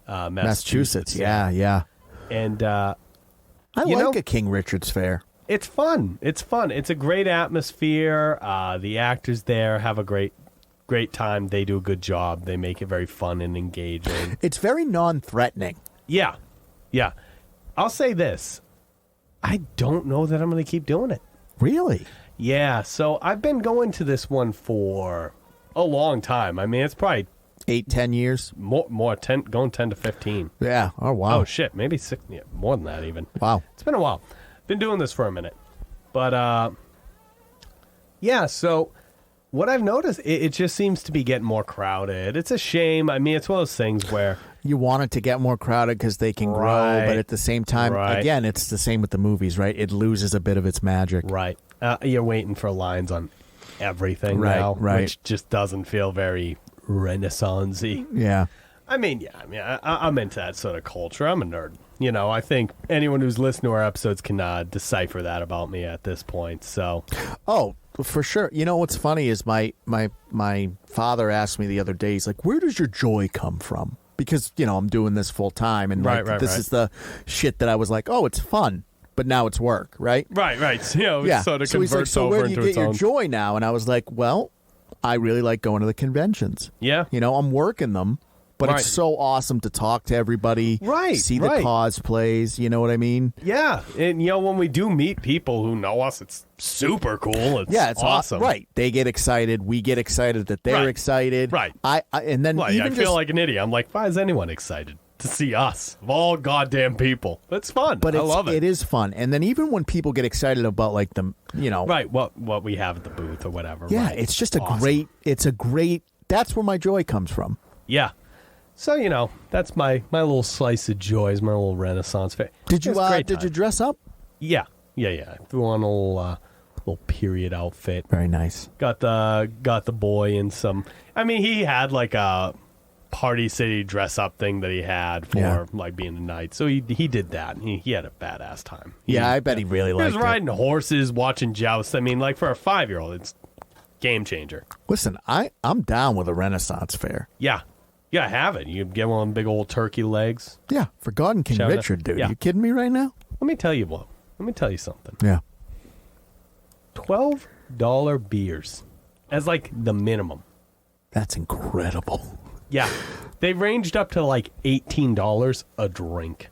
Massachusetts. Yeah. And I like a King Richards fair. It's fun. It's a great atmosphere. The actors there have a great time. They do a good job. They make it very fun and engaging. It's very non-threatening. Yeah. I'll say this. I don't know that I'm going to keep doing it. Really? Yeah. So I've been going to this one for a long time. I mean, it's probably 8-10 years. More 10, going 10 to 15. Yeah. Oh, wow. Oh, shit. Maybe 6. Yeah, more than that even. Wow. It's been a while. Been doing this for a minute. But, yeah, so what I've noticed, it just seems to be getting more crowded. It's a shame. I mean, it's one of those things where you want it to get more crowded because they can grow, but at the same time, again, it's the same with the movies, right? It loses a bit of its magic. Right. You're waiting for lines on everything now, which just doesn't feel very Renaissance-y. Yeah. I mean, I'm into that sort of culture. I'm a nerd. I think anyone who's listened to our episodes can decipher that about me at this point. So, oh, for sure. You know what's funny is my father asked me the other day. He's like, "Where does your joy come from?" Because I'm doing this full time, and this is the shit that I was like, "Oh, it's fun," but now it's work, right? Right. So, it sort of converts so over where do you into get your joy now? And I was like, "Well, I really like going to the conventions. Yeah, I'm working them." But it's so awesome to talk to everybody, see the cosplays, you know what I mean? Yeah, and when we do meet people who know us, it's super cool. It's awesome. Right. They get excited. We get excited that they're excited. Right. I feel like an idiot. I'm like, why is anyone excited to see us? Of all goddamn people. It's fun. But I love it. It is fun. And then even when people get excited about like the, Right, what we have at the booth or whatever. Yeah, right. it's just that's where my joy comes from. Yeah. So, that's my little slice of joy, is my little Renaissance fair. Did you dress up? Yeah. I threw on a little period outfit. Very nice. Got the boy in some. I mean, he had like a Party City dress up thing that he had for like being a knight. So he did that. And he had a badass time. I bet he really liked it. He was riding horses, watching jousts. I mean, like for a 5-year-old, it's game changer. Listen, I'm down with a Renaissance fair. Yeah. Yeah, have it. You get one of them big old turkey legs. Yeah, for God and King Richard, dude. Yeah. You kidding me right now? Let me tell you something. Yeah. $12 beers as like the minimum. That's incredible. Yeah. They ranged up to like $18 a drink.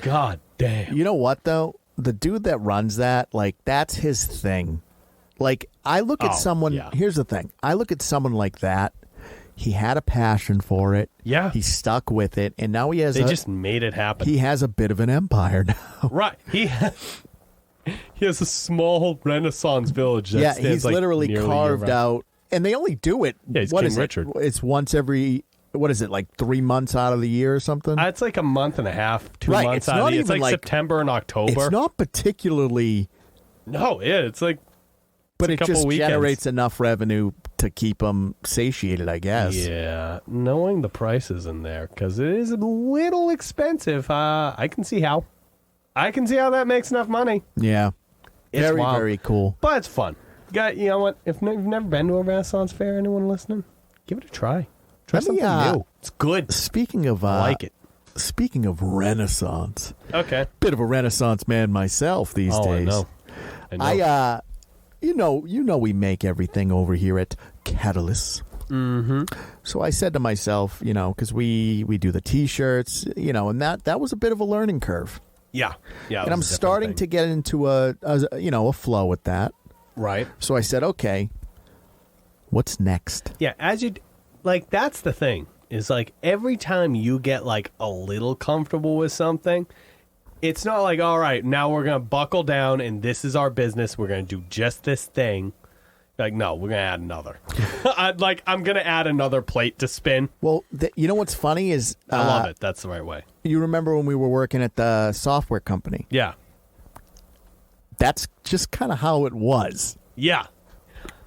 God damn. You know what, though? The dude that runs that, like, that's his thing. Like, I look at someone... Yeah. Here's the thing. I look at someone like that. He had a passion for it. Yeah. He stuck with it, and now he has. They just made it happen. He has a bit of an empire now. Right. He has a small Renaissance village. That stands he's like literally carved out, and they only do it. Yeah, he's what King is Richard. It's once every. What is it, like 3 months out of the year or something? It's like a month and a half, 2 right. months out of the year. It's like September and October. It's not particularly. No, it's like. But it just generates enough revenue to keep them satiated, I guess. Yeah, knowing the prices in there, because it is a little expensive. I can see how. That makes enough money. Yeah. It's very, wild. very cool. But it's fun. You know what? If you've never been to a Renaissance fair, anyone listening? Give it a try. Try something new. It's good. Speaking of, I like it. Speaking of Renaissance, Okay. bit of a Renaissance man myself these days. I know. You know, we make everything over here at Catalyst. Mm-hmm. So I said to myself, because we do the T-shirts, and that was a bit of a learning curve. Yeah. And I'm starting to get into a flow with that. Right. So I said, okay, what's next? Yeah, that's the thing. Is like every time you get like a little comfortable with something, it's not like, all right, now we're going to buckle down and this is our business. We're going to do just this thing. Like, no, we're going to add another. I'm going to add another plate to spin. Well, you know what's funny is... I love it. That's the right way. You remember when we were working at the software company? Yeah. That's just kind of how it was. Yeah.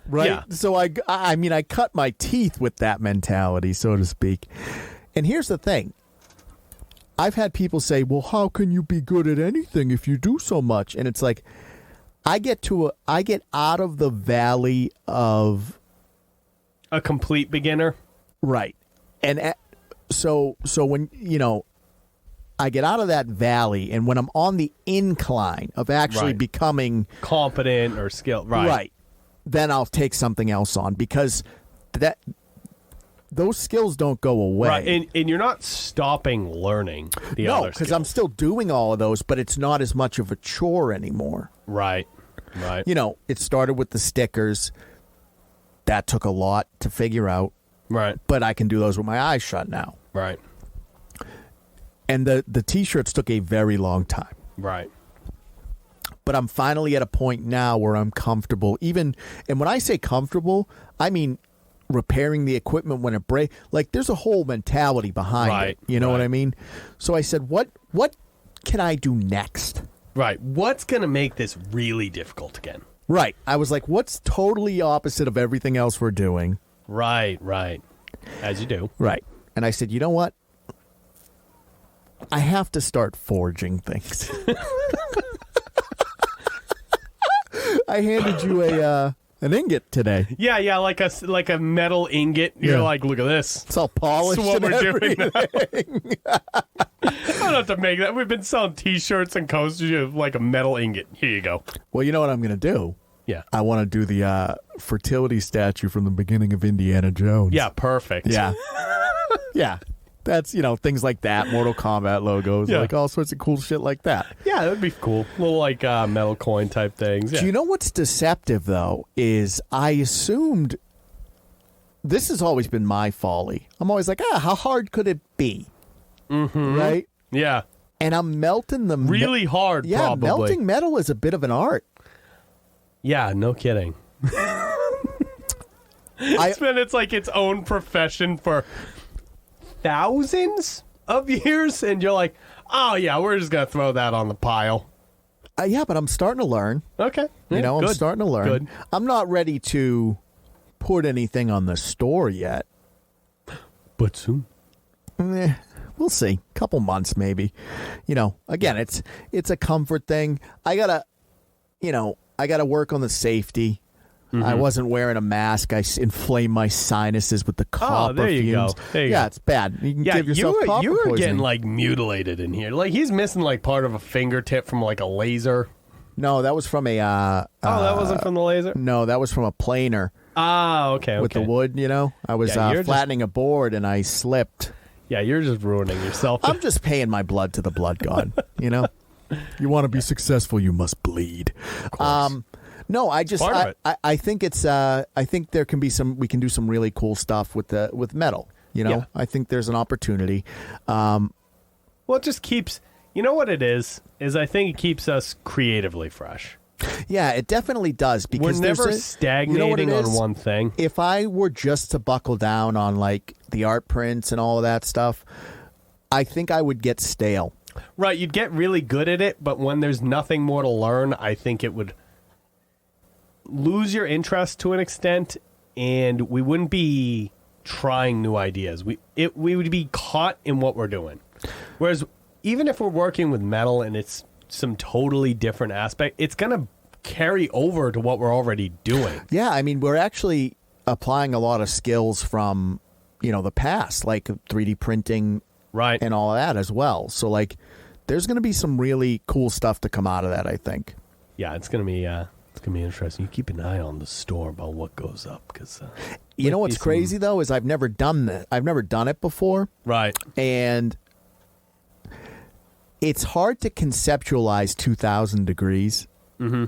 Right? Yeah. So I cut my teeth with that mentality, so to speak. And here's the thing. I've had people say, well, how can you be good at anything if you do so much? And it's like, I get out of the valley of... A complete beginner? Right. And so when, I get out of that valley, and when I'm on the incline of actually becoming... competent or skilled. Right. Then I'll take something else on, because those skills don't go away. Right, and you're not stopping learning the other skills. No, because I'm still doing all of those, but it's not as much of a chore anymore. Right. It started with the stickers. That took a lot to figure out. Right. But I can do those with my eyes shut now. Right. And the T-shirts took a very long time. Right. But I'm finally at a point now where I'm comfortable. And when I say comfortable, I mean repairing the equipment when it breaks. Like, there's a whole mentality behind it. You know what I mean? So I said, what can I do next? Right. What's going to make this really difficult again? Right. I was like, what's totally opposite of everything else we're doing? Right. As you do. Right. And I said, you know what? I have to start forging things. I handed you an ingot today. Yeah, like a metal ingot. You're like, look at this. It's all polished. That's what and we're everything. doing now. I don't have to make that. We've been selling T-shirts and coasters. You have like a metal ingot. Here you go. Well, you know what I'm going to do? Yeah. I want to do the fertility statue from the beginning of Indiana Jones. Yeah, perfect. Yeah. Yeah. That's, things like that, Mortal Kombat logos, like all sorts of cool shit like that. Yeah, that would be cool. Little like metal coin type things. Yeah. Do you know what's deceptive, though, is I assumed, this has always been my folly. I'm always like, how hard could it be? Mm-hmm. Right? Yeah. And I'm melting them. Really hard, yeah, probably. Melting metal is a bit of an art. Yeah, no kidding. It's like its own profession for thousands of years, and you're like, oh yeah, we're just gonna throw that on the pile. Yeah, but I'm starting to learn. Okay. Yeah, I'm starting to learn. Good. I'm not ready to put anything on the store yet. But soon. We'll see. Couple months maybe. Again, it's a comfort thing. I gotta work on the safety. Mm-hmm. I wasn't wearing a mask. I inflamed my sinuses with the copper there you fumes. go. There you go. it's bad. You can give yourself copper you were poisoning. getting like mutilated in here. Like he's missing like part of a fingertip from like a laser. No, that was from a... that wasn't from the laser? No, that was from a planer. Ah, okay. With the wood, I was flattening a board and I slipped. Yeah, you're just ruining yourself. I'm just paying my blood to the blood god, You want to be successful, you must bleed. Of course. No, I think it's I think there can be we can do some really cool stuff with metal. Yeah. I think there's an opportunity. Well, it just keeps, what it is I think it keeps us creatively fresh. Yeah, it definitely does, because we're never stagnating on one thing. If I were just to buckle down on like the art prints and all of that stuff, I think I would get stale. Right, you'd get really good at it, but when there's nothing more to learn, I think it would lose your interest to an extent, and we wouldn't be trying new ideas. We would be caught in what we're doing. Whereas even if we're working with metal and it's some totally different aspect, it's going to carry over to what we're already doing. Yeah, I mean, we're actually applying a lot of skills from, the past, like 3D printing Right. and all of that as well. So, like, there's going to be some really cool stuff to come out of that, I think. Yeah, it's gonna be interesting. You keep an eye on the store about what goes up, because you know what's crazy though is I've never done it before, right? And it's hard to conceptualize 2,000 degrees. Mm-hmm.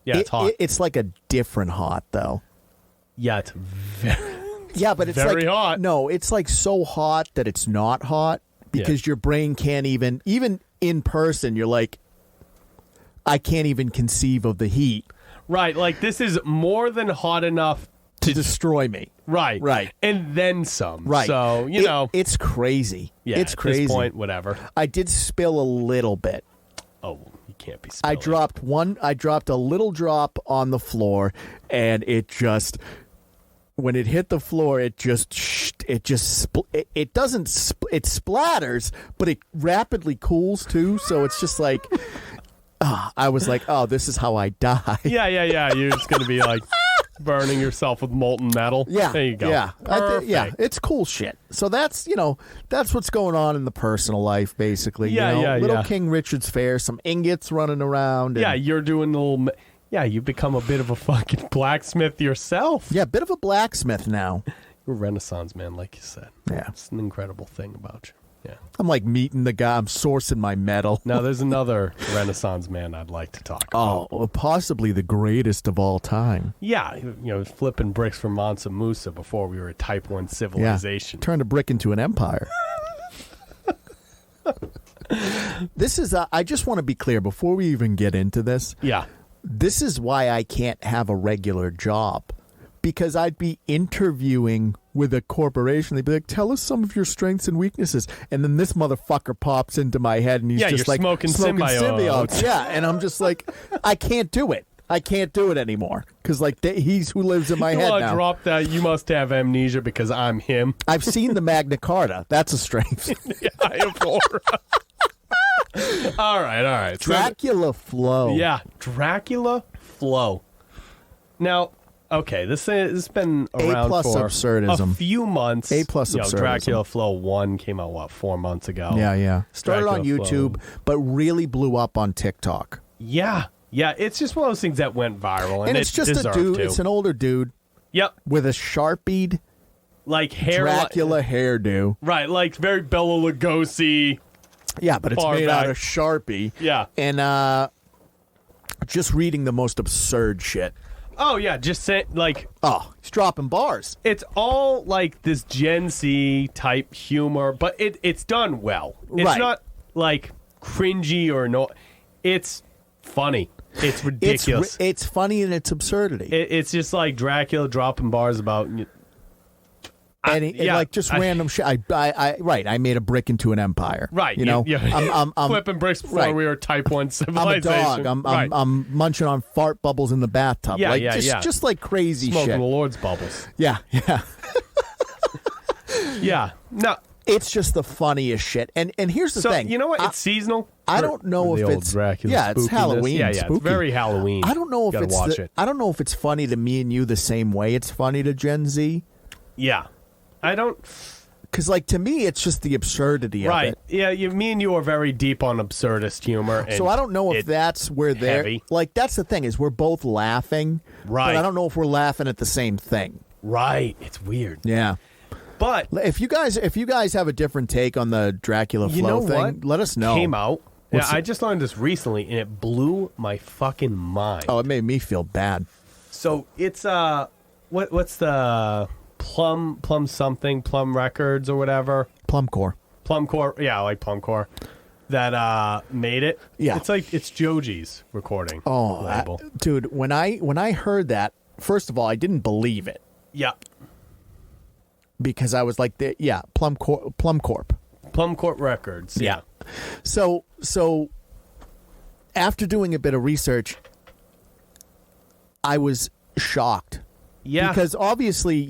Yeah, it's hot. It's like a different hot though. Yeah, it's very. Yeah, but it's very like, hot. No, it's like so hot that it's not hot because your brain can't even in person. You're like, I can't even conceive of the heat. Right, like this is more than hot enough to destroy me. Right. And then some. Right. So, it's crazy. Yeah, it's crazy. At this point, whatever. I did spill a little bit. Oh, you can't be spilling. I dropped a little drop on the floor, and it just, when it hit the floor, it splatters, but it rapidly cools too. So it's just like, I was like, oh, this is how I die. Yeah. You're just going to be like burning yourself with molten metal. Yeah. There you go. Yeah. Perfect. It's cool shit. So that's what's going on in the personal life, basically. Yeah. Little King Richards Faire, some ingots running around. Yeah, you're doing a little. Yeah, you've become a bit of a fucking blacksmith yourself. Yeah, a bit of a blacksmith now. You're a Renaissance man, like you said. Yeah. It's an incredible thing about you. Yeah. I'm like meeting the guy. I'm sourcing my metal. Now, there's another Renaissance man I'd like to talk about. Oh, possibly the greatest of all time. Yeah, flipping bricks from Mansa Musa before we were a Type 1 civilization. Yeah. Turned a brick into an empire. This is, I just want to be clear before we even get into this. Yeah. This is why I can't have a regular job. Because I'd be interviewing with a corporation. They'd be like, tell us some of your strengths and weaknesses. And then this motherfucker pops into my head and he's just like smoking symbiotes. Yeah, and I'm just like, I can't do it. I can't do it anymore. Because like he's who lives in my head now. Drop that. You must have amnesia because I'm him. I've seen the Magna Carta. That's a strength. Yeah, I abhor. All right. Dracula Flow. Yeah, Dracula Flow. Now, okay, this has been around A+ for absurdism. a few months. A+ absurdism. Dracula Flow 1 came out, 4 months ago? Yeah. Started on Dracula YouTube, Flow. but really blew up on TikTok. Yeah, it's just one of those things that went viral, and it's just a dude. It's an older dude. Yep. With a Sharpied like hair Dracula hairdo. Right, like very Bela Lugosi. Yeah, but it's made out of Sharpie. Yeah. And just reading the most absurd shit. Oh, yeah, just say, like... Oh, he's dropping bars. It's all, like, this Gen Z type humor, but it's done well. It's not, like, cringy or no... It's funny. It's ridiculous. It's funny in its absurdity. It's just like Dracula dropping bars about... random shit. I made a brick into an empire. Right. I'm flipping bricks before we were Type 1 civilization. I'm a dog. I'm munching on fart bubbles in the bathtub. Just like crazy Smoking shit. the Lord's bubbles. Yeah. Yeah. No. It's just the funniest shit. And here's the thing. You know what? It's seasonal. I don't know if it's Dracula it's Halloween. Yeah, it's very Halloween. I don't know if I don't know if it's funny to me and you the same way it's funny to Gen Z. Yeah. I don't... Because, like, to me, it's just the absurdity of it. Yeah, me and you are very deep on absurdist humor. So I don't know if that's where they're... heavy. Like, that's the thing, is we're both laughing. Right. But I don't know if we're laughing at the same thing. Right. It's weird. Yeah. But... If you guys have a different take on the Dracula Flow thing, let us know. Came out. I just learned this recently, and it blew my fucking mind. Oh, it made me feel bad. So it's... What's the... Plum Records or whatever. Plumcore, yeah, I like Plumcore. That made it. Yeah, it's Joji's recording. Label. Dude, when I heard that, first of all, I didn't believe it. Yeah, because I was like, Plumcorp Records. Yeah. So after doing a bit of research, I was shocked. Yeah. Because obviously,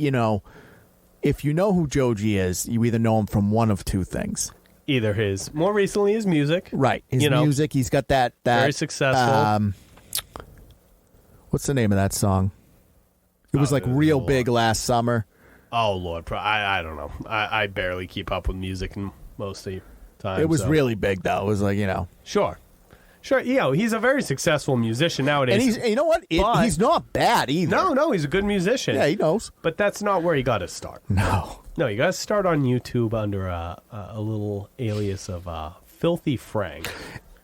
if you know who Joji is, you either know him from one of two things. Either more recently his music. Right. His music, he's got that very successful. What's the name of that song? It was like real big last summer. Oh, Lord. I don't know. I barely keep up with music most of the time. It was really big, though. It was like, Sure. He's a very successussel musician nowadays. And you know what? He's not bad either. No, he's a good musician. Yeah, he knows. But that's not where he got to start. No, you got to start on YouTube under a little alias of Filthy Frank.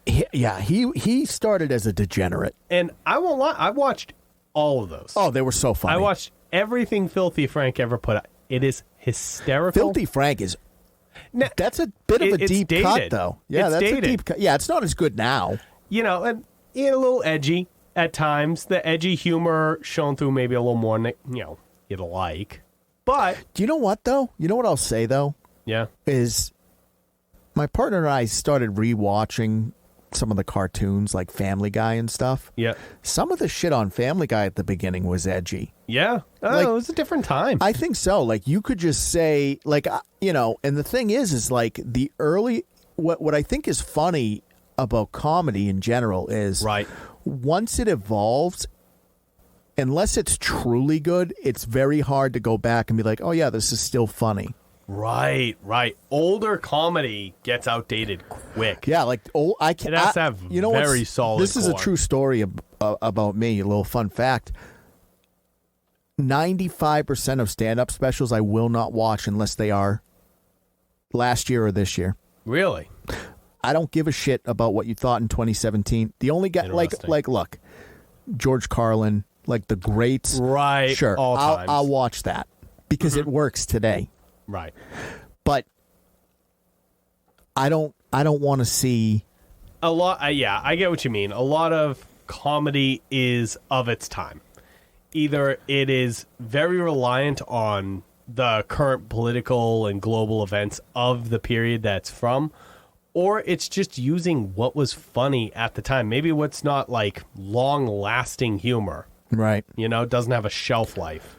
He started as a degenerate. And I won't lie, I watched all of those. Oh, they were so funny. I watched everything Filthy Frank ever put out. It is hysterical. Filthy Frank is... That's a bit of a deep cut, though. Yeah, it's that's dated. a deep cut. Yeah, it's not as good now. And a little edgy at times. The edgy humor shown through maybe a little more, you'd like. But... Do you know what, though? You know what I'll say, though? Yeah. Is my partner and I started rewatching some of the cartoons, like Family Guy and stuff. Yeah. Some of the shit on Family Guy at the beginning was edgy. Yeah. It was a different time. I think so. Like, you could just say, like, and the thing is like the early... What I think is funny about comedy in general is... Right. Once it evolves, unless it's truly good, it's very hard to go back and be like, oh, yeah, this is still funny. Right. Older comedy gets outdated quick. Yeah, like it has to have very solid. This is a true story about me. A little fun fact: 95% of stand-up specials I will not watch unless they are last year or this year. Really? I don't give a shit about what you thought in 2017. The only guy, look, George Carlin, like the greats, right? Sure, all times. I'll watch that because it works today. Right. But I don't want to see a lot. I get what you mean. A lot of comedy is of its time. Either it is very reliant on the current political and global events of the period that's from, or it's just using what was funny at the time. Maybe what's not like long-lasting humor. Right. Doesn't have a shelf life.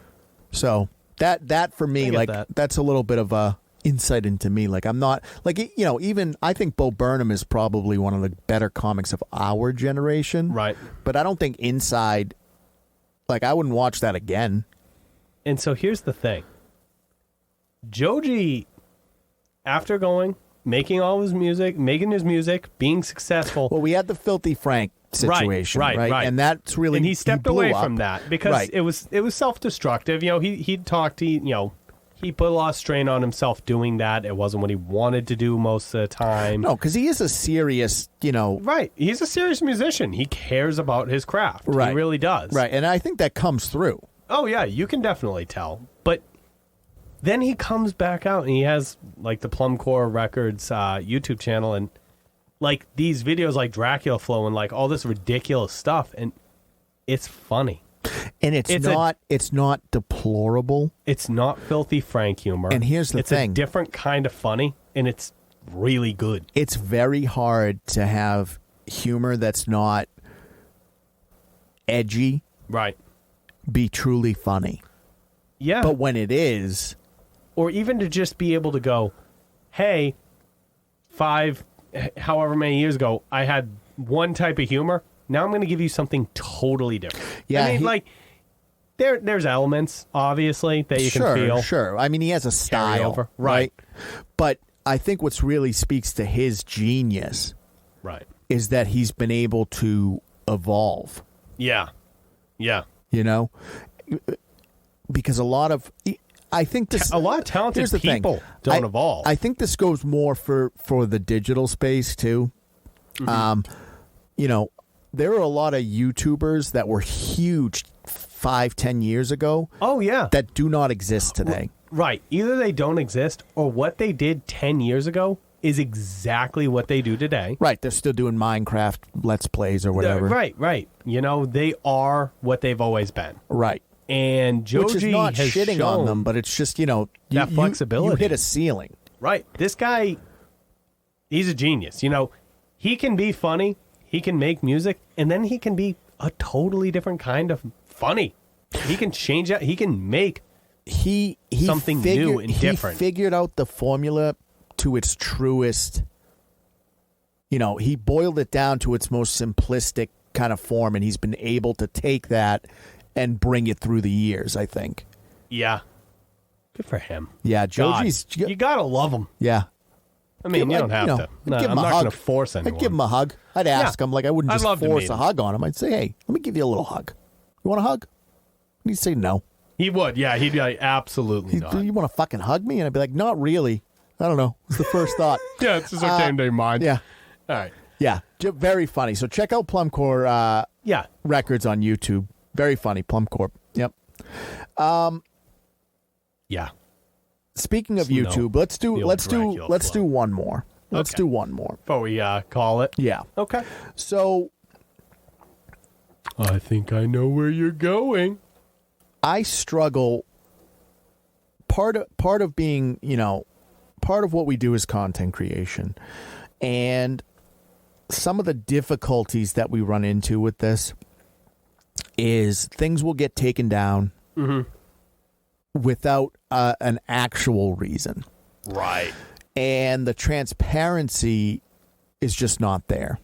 So that for me, like that's a little bit of a insight into me. Like I'm not like even I think Bo Burnham is probably one of the better comics of our generation. Right. But I don't think Inside, like I wouldn't watch that again. And so here's the thing. Joji, after making his music, being successsul. Well, we had the Filthy Frank situation, right? And that's really, and he stepped away from that because it was self-destructive. He put a lot of strain on himself doing that. It wasn't what he wanted to do most of the time. No, because he is a serious, right. He's a serious musician. He cares about his craft. Right. He really does. Right, and I think that comes through. Oh yeah, you can definitely tell. But then he comes back out and he has like the Plumcore Records YouTube channel and like these videos like Dracula Flow and like all this ridiculous stuff, and it's funny. And it's not deplorable. It's not Filthy Frank humor. And here's the thing. It's a different kind of funny, and it's really good. It's very hard to have humor that's not edgy. Right. Be truly funny. Yeah. But when it is... Or even to just be able to go, hey, however many years ago, I had one type of humor. Now I'm going to give you something totally different. Yeah, I mean, there's elements, obviously, that you can feel. Sure. I mean, he has a style. Right. But I think what's really speaks to his genius is that he's been able to evolve. Yeah. Yeah. Because a lot of talented people don't evolve. I think this goes more for the digital space, too. Mm-hmm. There are a lot of YouTubers that were huge 5-10 years ago. Oh, yeah. That do not exist today. Right. Either they don't exist or what they did 10 years ago is exactly what they do today. Right. They're still doing Minecraft Let's Plays or whatever. Right. They are what they've always been. Right. And Joji Which is not has shitting shown on them, but it's just, that flexibility. You hit a ceiling. Right. This guy, he's a genius. He can be funny. He can make music, and then he can be a totally different kind of funny. He can change that. He can make something new and different. He figured out the formula to its truest. He boiled it down to its most simplistic kind of form, and he's been able to take that and bring it through the years, I think. Yeah. Good for him. Yeah, Joji's... You got to love him. Yeah. I mean, you don't have to. No, I'm not going to force anyone. I'd give him a hug. I'd ask him. Like, I wouldn't just force a hug on him. I'd say, hey, let me give you a little hug. You want a hug? And he'd say no. He would. Yeah, he'd be like, absolutely not. You want to fucking hug me? And I'd be like, not really. I don't know. It's the first thought. Yeah, it's just what came to your mind. Yeah. All right. Yeah, very funny. So check out Plumcore Records on YouTube. Very funny, Plumcorp. Yep. Yeah. Speaking of YouTube, let's do one more. Let's do one more before we call it. Yeah. Okay. So I think I know where you're going. I struggle. Part of being, part of what we do is content creation, and some of the difficulties that we run into with this is things will get taken down without an actual reason. Right. And the transparency is just not there.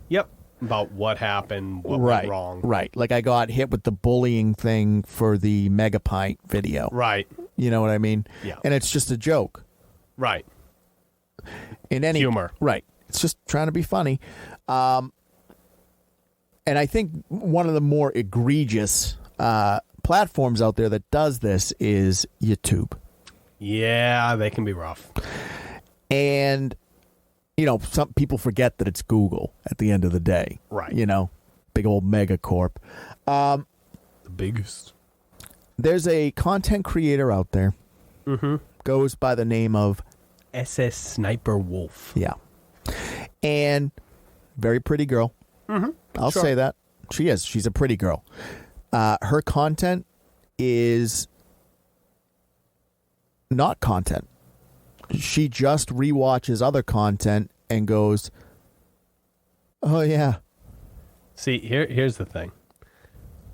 Yep. About what happened, what went wrong. Right. Like I got hit with the bullying thing for the Megapint video. Right. You know what I mean? Yeah. And it's just a joke. Right. In any humor. Right. It's just trying to be funny. And I think one of the more egregious platforms out there that does this is YouTube. Yeah, they can be rough. And, some people forget that it's Google at the end of the day. Right. Big old megacorp. The biggest. There's a content creator out there. Goes by the name of SSSniperWolf. Yeah. And very pretty girl. I'll say that. She is. She's a pretty girl. Her content is not content. She just rewatches other content and goes, oh, yeah. See, here's the thing.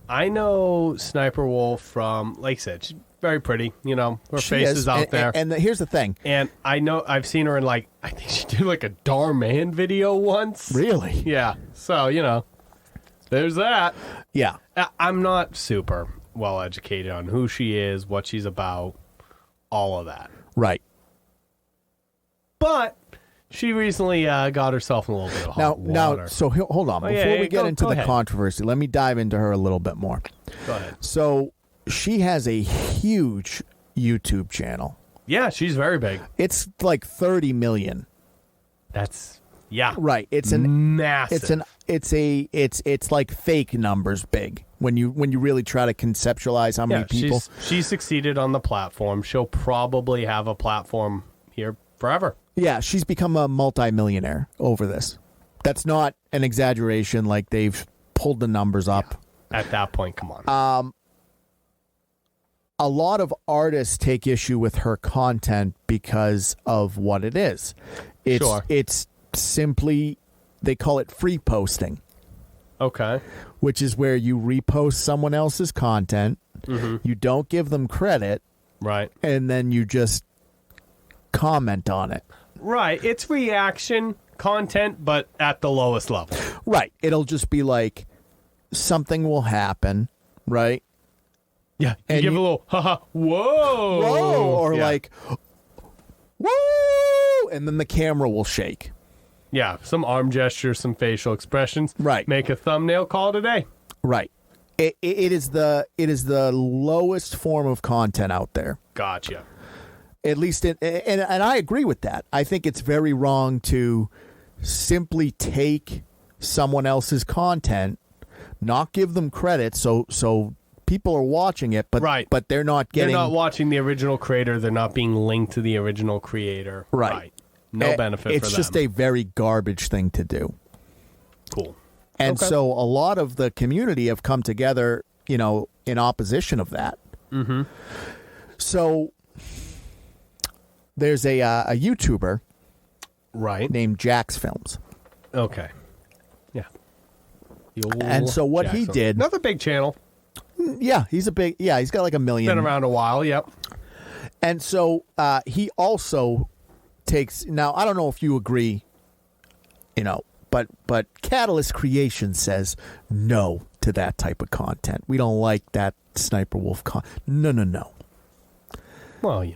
I know Sniper Wolf from, like I said, she's very pretty. Her face is out there. And here's the thing. And I know I've seen her in, I think she did a Dhar Mann video once. Really? Yeah. So, there's that. Yeah. I'm not super well educated on who she is, what she's about, all of that. Right. But she recently got herself in a little bit of hot water. Now, so hold on. Before we get into the controversy, let me dive into her a little bit more. Go ahead. So she has a huge YouTube channel. Yeah, she's very big. It's like 30 million. That's, yeah. Right. It's massive. It's like fake numbers big when you really try to conceptualize how many people. She succeeded on the platform. She'll probably have a platform here forever. Yeah, she's become a multimillionaire over this. That's not an exaggeration. Like they've pulled the numbers up. Yeah. At that point, come on. A lot of artists take issue with her content because of what it is. It's simply, they call it free posting. Okay. Which is where you repost someone else's content. You don't give them credit. Right. And then you just comment on it. Right. It's reaction content, but at the lowest level. Right. It'll just be like something will happen, right? Yeah. You give a little, haha, whoa. Whoa. Or yeah. like, whoa. And then the camera will shake. Yeah. Some arm gestures, some facial expressions. Right. Make a thumbnail, call it a day. Right. It is the lowest form of content out there. Gotcha. At least, and I agree with that. I think it's very wrong to simply take someone else's content, not give them credit, so people are watching it, but right. but they're not getting. They're not watching the original creator. They're not being linked to the original creator. Right. No benefit for them. It's just a very garbage thing to do. Cool. And so a lot of the community have come together, in opposition of that. So there's a YouTuber named JacksFilms. Okay. Yeah. And so what he did... Another big channel. Yeah, he's got like 1 million. Been around a while, yep. And so he also takes... Now, I don't know if you agree, but Catalyst Creation says, no, to that type of content. We don't like that Sniper Wolf No. Well, yeah.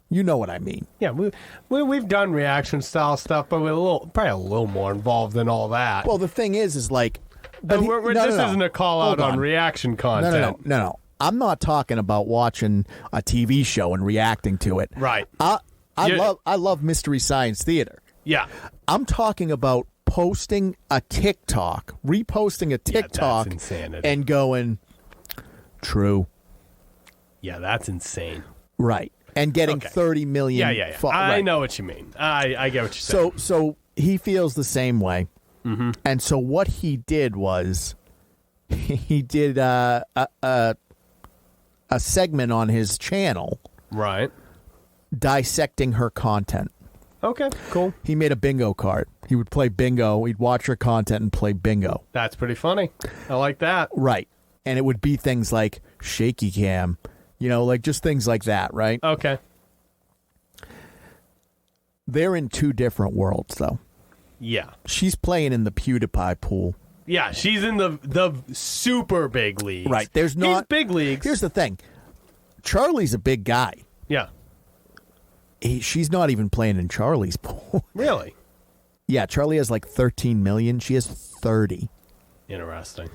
You know what I mean. Yeah, we've done reaction style stuff, but we're probably a little more involved than all that. Well, the thing is like... But this isn't a call out on reaction content. No. I'm not talking about watching a TV show and reacting to it. Right. I love Mystery Science Theater. Yeah. I'm talking about posting a TikTok, reposting a TikTok, that's insanity. And going, true. Yeah, that's insane. Right. And getting 30 million. Yeah. I know what you mean. I get what you're saying. So he feels the same way. Mm-hmm. And so what he did was he did a segment on his channel. Right. Dissecting her content. Okay, cool. He made a bingo card. He would play bingo. He'd watch her content and play bingo. That's pretty funny. I like that. Right. And it would be things like shaky cam, like just things like that, right? Okay. They're in two different worlds, though. Yeah. She's playing in the PewDiePie pool. Yeah, she's in the super big leagues. Right. He's big leagues. Here's the thing. Charlie's a big guy. Yeah. She's not even playing in Charlie's pool. Really? Yeah, Charlie has like 13 million. She has 30. Interesting.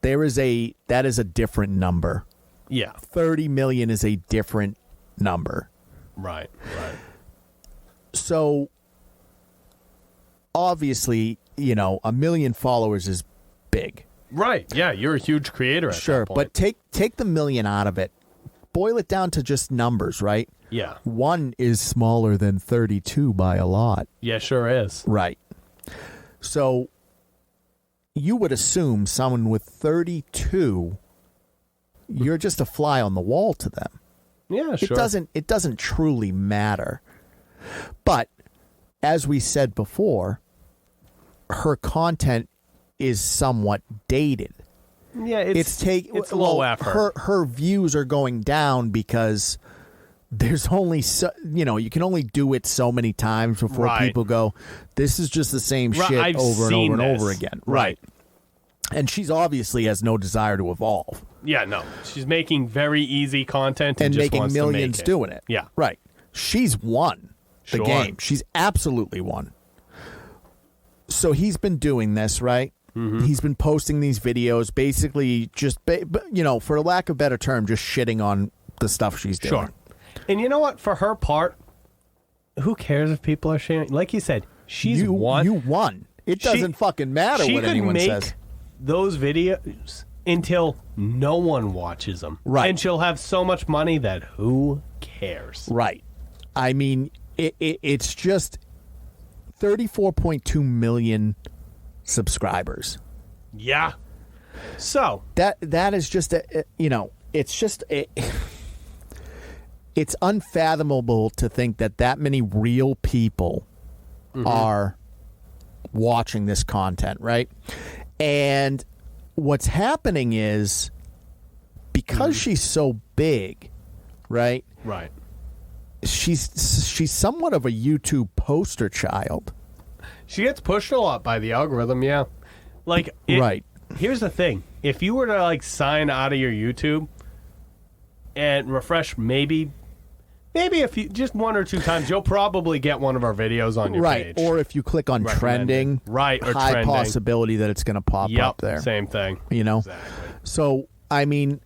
That is a different number. Yeah. 30 million is a different number. Right. So obviously, 1 million followers is big. Right. Yeah, you're a huge creator at that point. But take the million out of it. Boil it down to just numbers, right? Yeah. 1 is smaller than 32 by a lot. Yeah, sure is. Right. So you would assume someone with 32, you're just a fly on the wall to them. Yeah, sure. It doesn't truly matter. But as we said before, her content is somewhat dated. Yeah, it's low effort. Her views are going down because there's only you can only do it so many times before people go, this is just the same shit over and over and over again. Right. And she's obviously has no desire to evolve. Yeah, no. She's making very easy content and just making wants millions to make it. doing it. Yeah. Right. She's won the game. She's absolutely won. So he's been doing this, right? Mm-hmm. He's been posting these videos, basically just, for lack of a better term, just shitting on the stuff she's doing. Sure. And you know what? For her part, who cares if people are sharing? Like you said, she's won. You won. It doesn't fucking matter what anyone says. She could make those videos until no one watches them. Right. And she'll have so much money that who cares? Right. I mean, it's just 34.2 million subscribers. Yeah. So that is just it's unfathomable to think that many real people are watching this content, right? And what's happening is because she's so big, right? Right. She's somewhat of a YouTube poster child. She gets pushed a lot by the algorithm, yeah. Right. Here's the thing. If you were to sign out of your YouTube and refresh maybe a few, just 1 or 2 times, you'll probably get one of our videos on your page. Right. Or if you click on trending, or high trending. possibility that it's going to pop up there. Same thing. Exactly. So, I mean,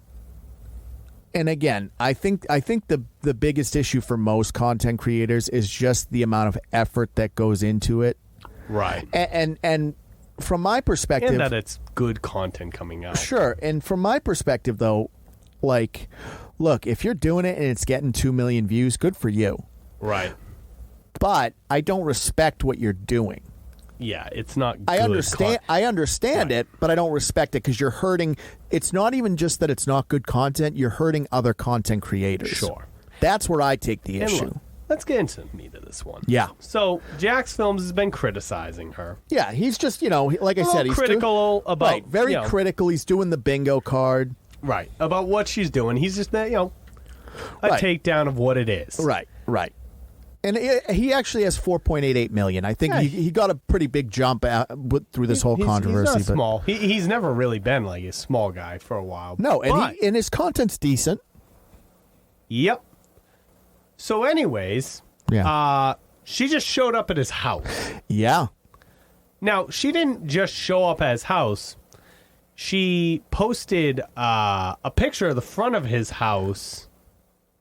and again, I think the biggest issue for most content creators is just the amount of effort that goes into it. Right. And from my perspective, and that it's good content coming out. Sure. And from my perspective, though, look, if you're doing it and it's getting 2 million views, good for you. Right. But I don't respect what you're doing. Yeah, it's not good. I understand it, but I don't respect it because you're hurting. It's not even just that it's not good content. You're hurting other content creators. Sure. That's where I take the issue. Look, let's get into the meat of this one. Yeah. So JacksFilms has been criticizing her. Yeah, he's just, like I said, he's critical about very critical. He's doing the bingo card. Right. About what she's doing. He's just a takedown of what it is. Right. And he actually has 4.88 million. I think he got a pretty big jump through this whole controversy. He's not small. He's never really been like a small guy for a while. No, and his content's decent. Yep. So anyways, she just showed up at his house. Yeah. Now, she didn't just show up at his house. She posted a picture of the front of his house.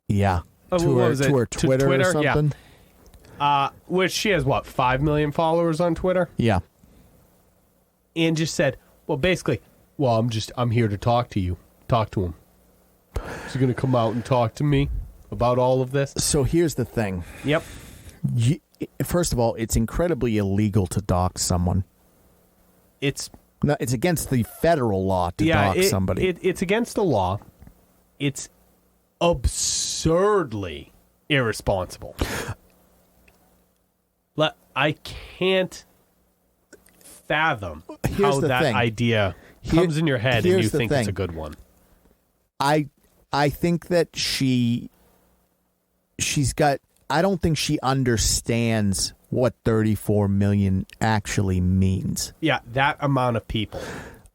Yeah. To her Twitter or something. Yeah. Which she has, 5 million followers on Twitter? Yeah. And just said, basically, I'm here to talk to you. Talk to him. Is he going to come out and talk to me about all of this? So here's the thing. Yep. First of all, it's incredibly illegal to dox someone. It's against the federal law to dox somebody. It's against the law. It's absurdly irresponsible. I can't fathom how that idea comes in your head and you think it's a good one. I think that she's got. I don't think she understands what 34 million actually means. Yeah, that amount of people.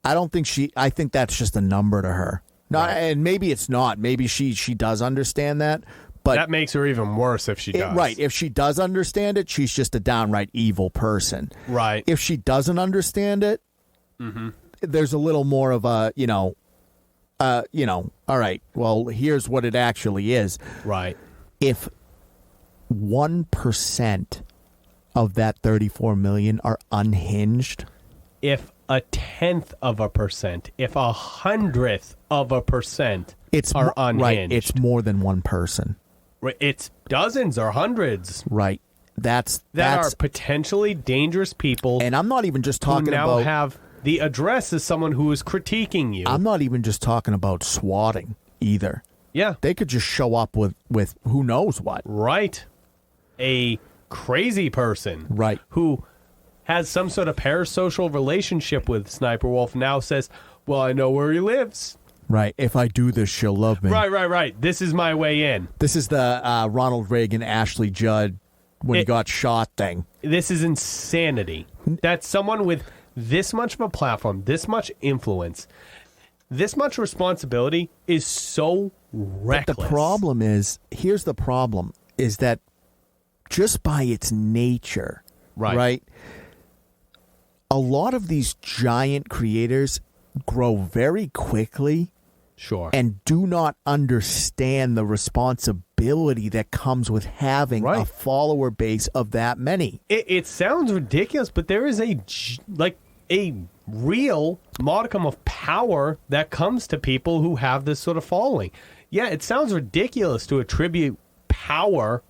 I think that's just a number to her. And maybe it's not. Maybe she does understand that. But that makes her even worse if she does. Right. If she does understand it, she's just a downright evil person. Right. If she doesn't understand it, there's a little more of a, all right, well, here's what it actually is. Right. If 1% of that 34 million are unhinged, if 0.1%, if 100% are unhinged, right? It's more than one person. Right, it's dozens or hundreds. Right. That are potentially dangerous people, and I'm not even just talking who now about have the address as someone who is critiquing you. I'm not even just talking about swatting either. Yeah, they could just show up with who knows what. Right. A crazy person, right, who has some sort of parasocial relationship with Sniper Wolf, now says, well, I know where he lives. Right. If I do this, she'll love me. Right. This is my way in. This is the Ronald Reagan, Ashley Judd, when he got shot thing. This is insanity. That someone with this much of a platform, this much influence, this much responsibility is so reckless. But the problem is, here's the problem, is that just by its nature, right? A lot of these giant creators grow very quickly. Sure. And do not understand the responsibility that comes with having a follower base of that many. It sounds ridiculous, but there is a real modicum of power that comes to people who have this sort of following. Yeah, it sounds ridiculous to attribute power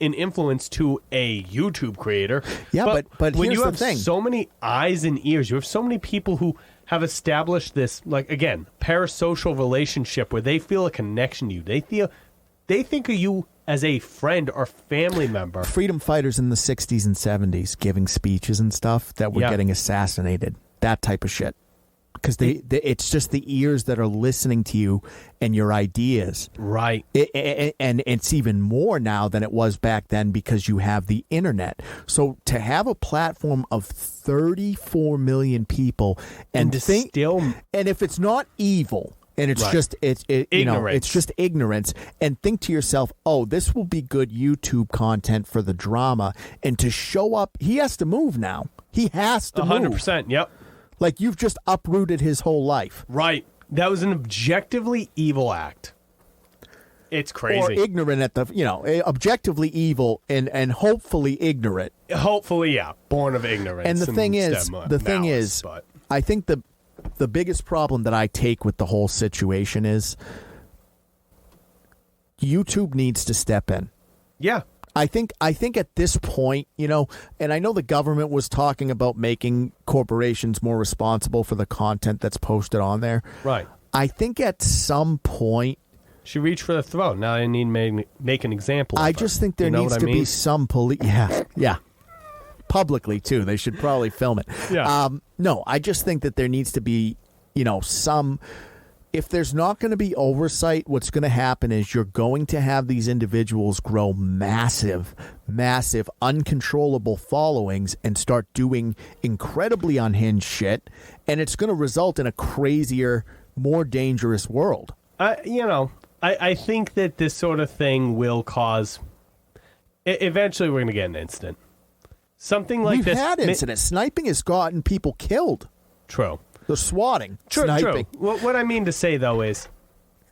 and influence to a YouTube creator. Yeah, but when here's you have the thing. So many eyes and ears, you have so many people who have established this, parasocial relationship where they feel a connection to you. They think of you as a friend or family member. Freedom fighters in the 60s and 70s giving speeches and stuff that were getting assassinated. That type of shit. Because it's just the ears that are listening to you and your ideas. Right. And it's even more now than it was back then because you have the internet. So to have a platform of 34 million people and if it's not evil and it's just it's just ignorance, and think to yourself, oh, this will be good YouTube content for the drama, and to show up, he has to move now. He has to 100%, move. Yep. Like, you've just uprooted his whole life. Right. That was an objectively evil act. It's crazy. Or ignorant at the, objectively evil and hopefully ignorant. Hopefully, yeah. Born of ignorance. And the thing is, I think the biggest problem that I take with the whole situation is YouTube needs to step in. Yeah. I think at this point, and I know the government was talking about making corporations more responsible for the content that's posted on there. Right. I think at some point, she reached for the throne. Now I need to make an example of I just think there needs to be some police. Yeah. Publicly, too. They should probably film it. Yeah. No, I just think that there needs to be, some if there's not going to be oversight, what's going to happen is you're going to have these individuals grow massive, uncontrollable followings and start doing incredibly unhinged shit, and it's going to result in a crazier, more dangerous world. I think that this sort of thing will cause... Eventually, we're going to get an incident. Something like this... We've had incidents. Sniping has gotten people killed. True. They're swatting. True. Sniping. What I mean to say, though, is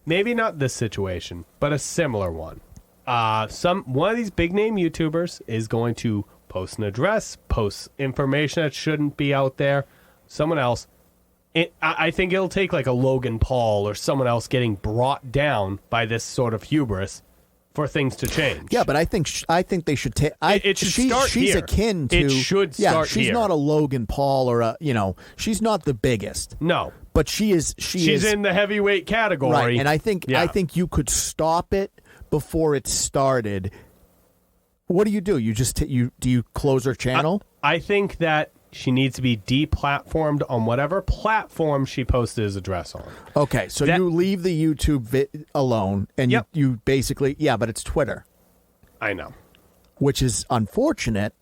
maybe not this situation, but a similar one. One of these big-name YouTubers is going to post an address, post information that shouldn't be out there. Someone else... I think it'll take like a Logan Paul or someone else getting brought down by this sort of hubris for things to change. Yeah, but I think they should take. It should start she's here. Akin to. It should start she's here. not a Logan Paul or a. She's not the biggest. No, but she is. She's in the heavyweight category, right? And I think you could stop it before it started. What do? You just do you close her channel? I think that she needs to be deplatformed on whatever platform she posted his address on. Okay, so you leave the YouTube alone, and you basically, but it's Twitter. I know. Which is unfortunate.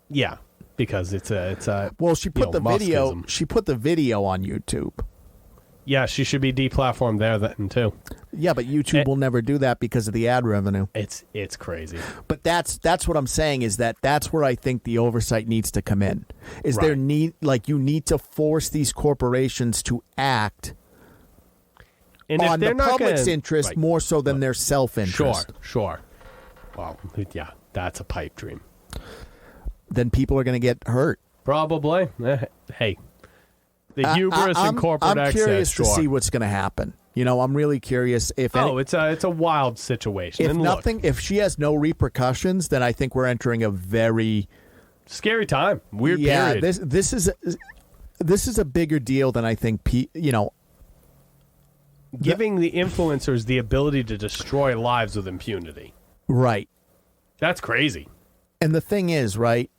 Yeah, because it's a well, she put the video. Muskism. She put the video on YouTube. Yeah, she should be deplatformed there then too. Yeah, but YouTube will never do that because of the ad revenue. It's crazy. But that's what I'm saying is that's where I think the oversight needs to come in. Is there you need to force these corporations to act and on if they're the not public's interest more so than their self-interest. Sure. Well, yeah, that's a pipe dream. Then people are going to get hurt. Probably. Hey. The hubris and corporate access. I'm curious to see what's going to happen. I'm really curious if. It's a wild situation. If she has no repercussions, then I think we're entering a very scary time. Weird period. This is a bigger deal than I think. Giving the influencers the ability to destroy lives with impunity. Right. That's crazy. And the thing is, right?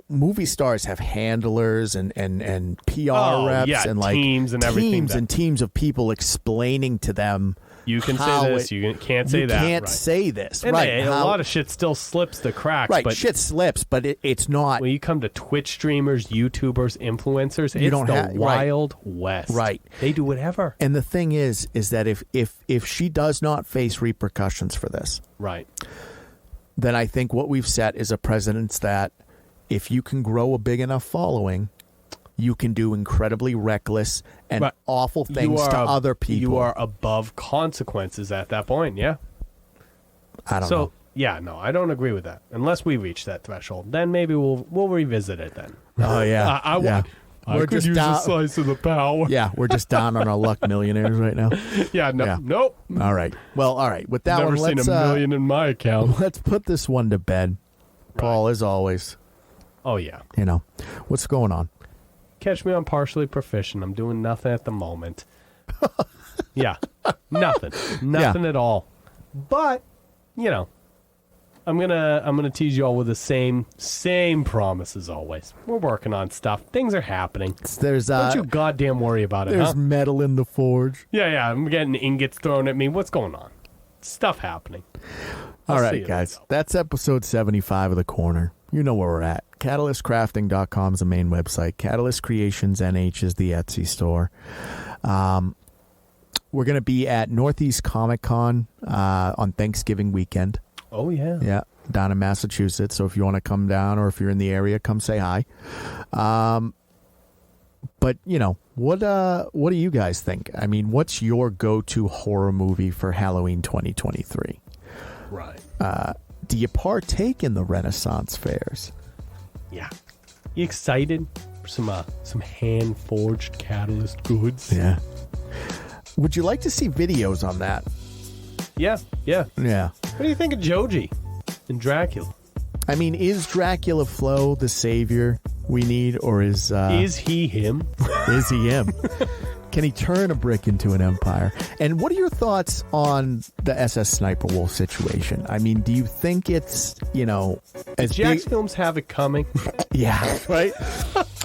Movie stars have handlers and PR reps and like teams and everything. Teams of people explaining to them. You can say this. You can't say that. You can't say this. And right. A lot of shit still slips the cracks. Right. But shit slips, but it's not. When you come to Twitch streamers, YouTubers, influencers, it's the Wild West. Right. They do whatever. And the thing is that if she does not face repercussions for this, right, then I think what we've set is a precedence that if you can grow a big enough following, you can do incredibly reckless and awful things to other people. You are above consequences at that point, yeah. I don't know. Yeah, no, I don't agree with that. Unless we reach that threshold, then maybe we'll revisit it then. Oh, yeah. I could use a slice of the power. Yeah, we're just down on our luck millionaires right now. Nope. All right. Well, all right. With that Never one, seen $1 million in my account. Let's put this one to bed. Paul, as always. Oh, yeah. What's going on? Catch me on Partially Proficient. I'm doing nothing at the moment. Yeah. Nothing at all. But, I'm gonna tease you all with the same promise as always. We're working on stuff. Things are happening. Don't you goddamn worry about it. There's metal in the forge. Yeah. I'm getting ingots thrown at me. What's going on? Stuff happening. All right, guys. That's episode 75 of The Corner. You know where we're at. CatalystCrafting.com is the main website. Catalyst Creations NH is the Etsy store. We're going to be at Northeast Comic Con on Thanksgiving weekend. Oh, yeah. Yeah, down in Massachusetts. So if you want to come down or if you're in the area, come say hi. But, what do you guys think? I mean, what's your go-to horror movie for Halloween 2023? Right. Do you partake in the Renaissance fairs? Yeah. You excited for some hand-forged Catalyst goods? Yeah. Would you like to see videos on that? Yeah. What do you think of Joji and Dracula? I mean, is Dracula Flow the savior we need, or is he him? Is he him? Can he turn a brick into an empire? And what are your thoughts on the SSSniperWolf situation? I mean, do you think it's, as JacksFilms have it coming? Yeah, right?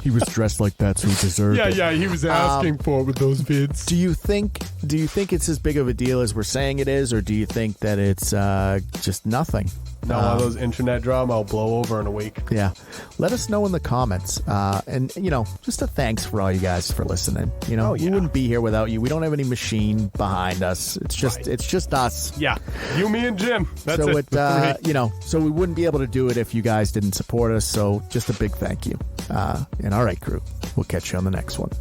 He was dressed like that, so he deserved it. Yeah, he was asking for it with those vids. Do you think it's as big of a deal as we're saying it is, or do you think that it's just nothing? No, one of those internet drama, I'll blow over in a week. Yeah. Let us know in the comments. And, just a thanks for all you guys for listening. We wouldn't be here without you. We don't have any machine behind us. It's just us. Yeah. You, me, and Jim. That's so it. So we wouldn't be able to do it if you guys didn't support us. So just a big thank you. And all right, crew. We'll catch you on the next one.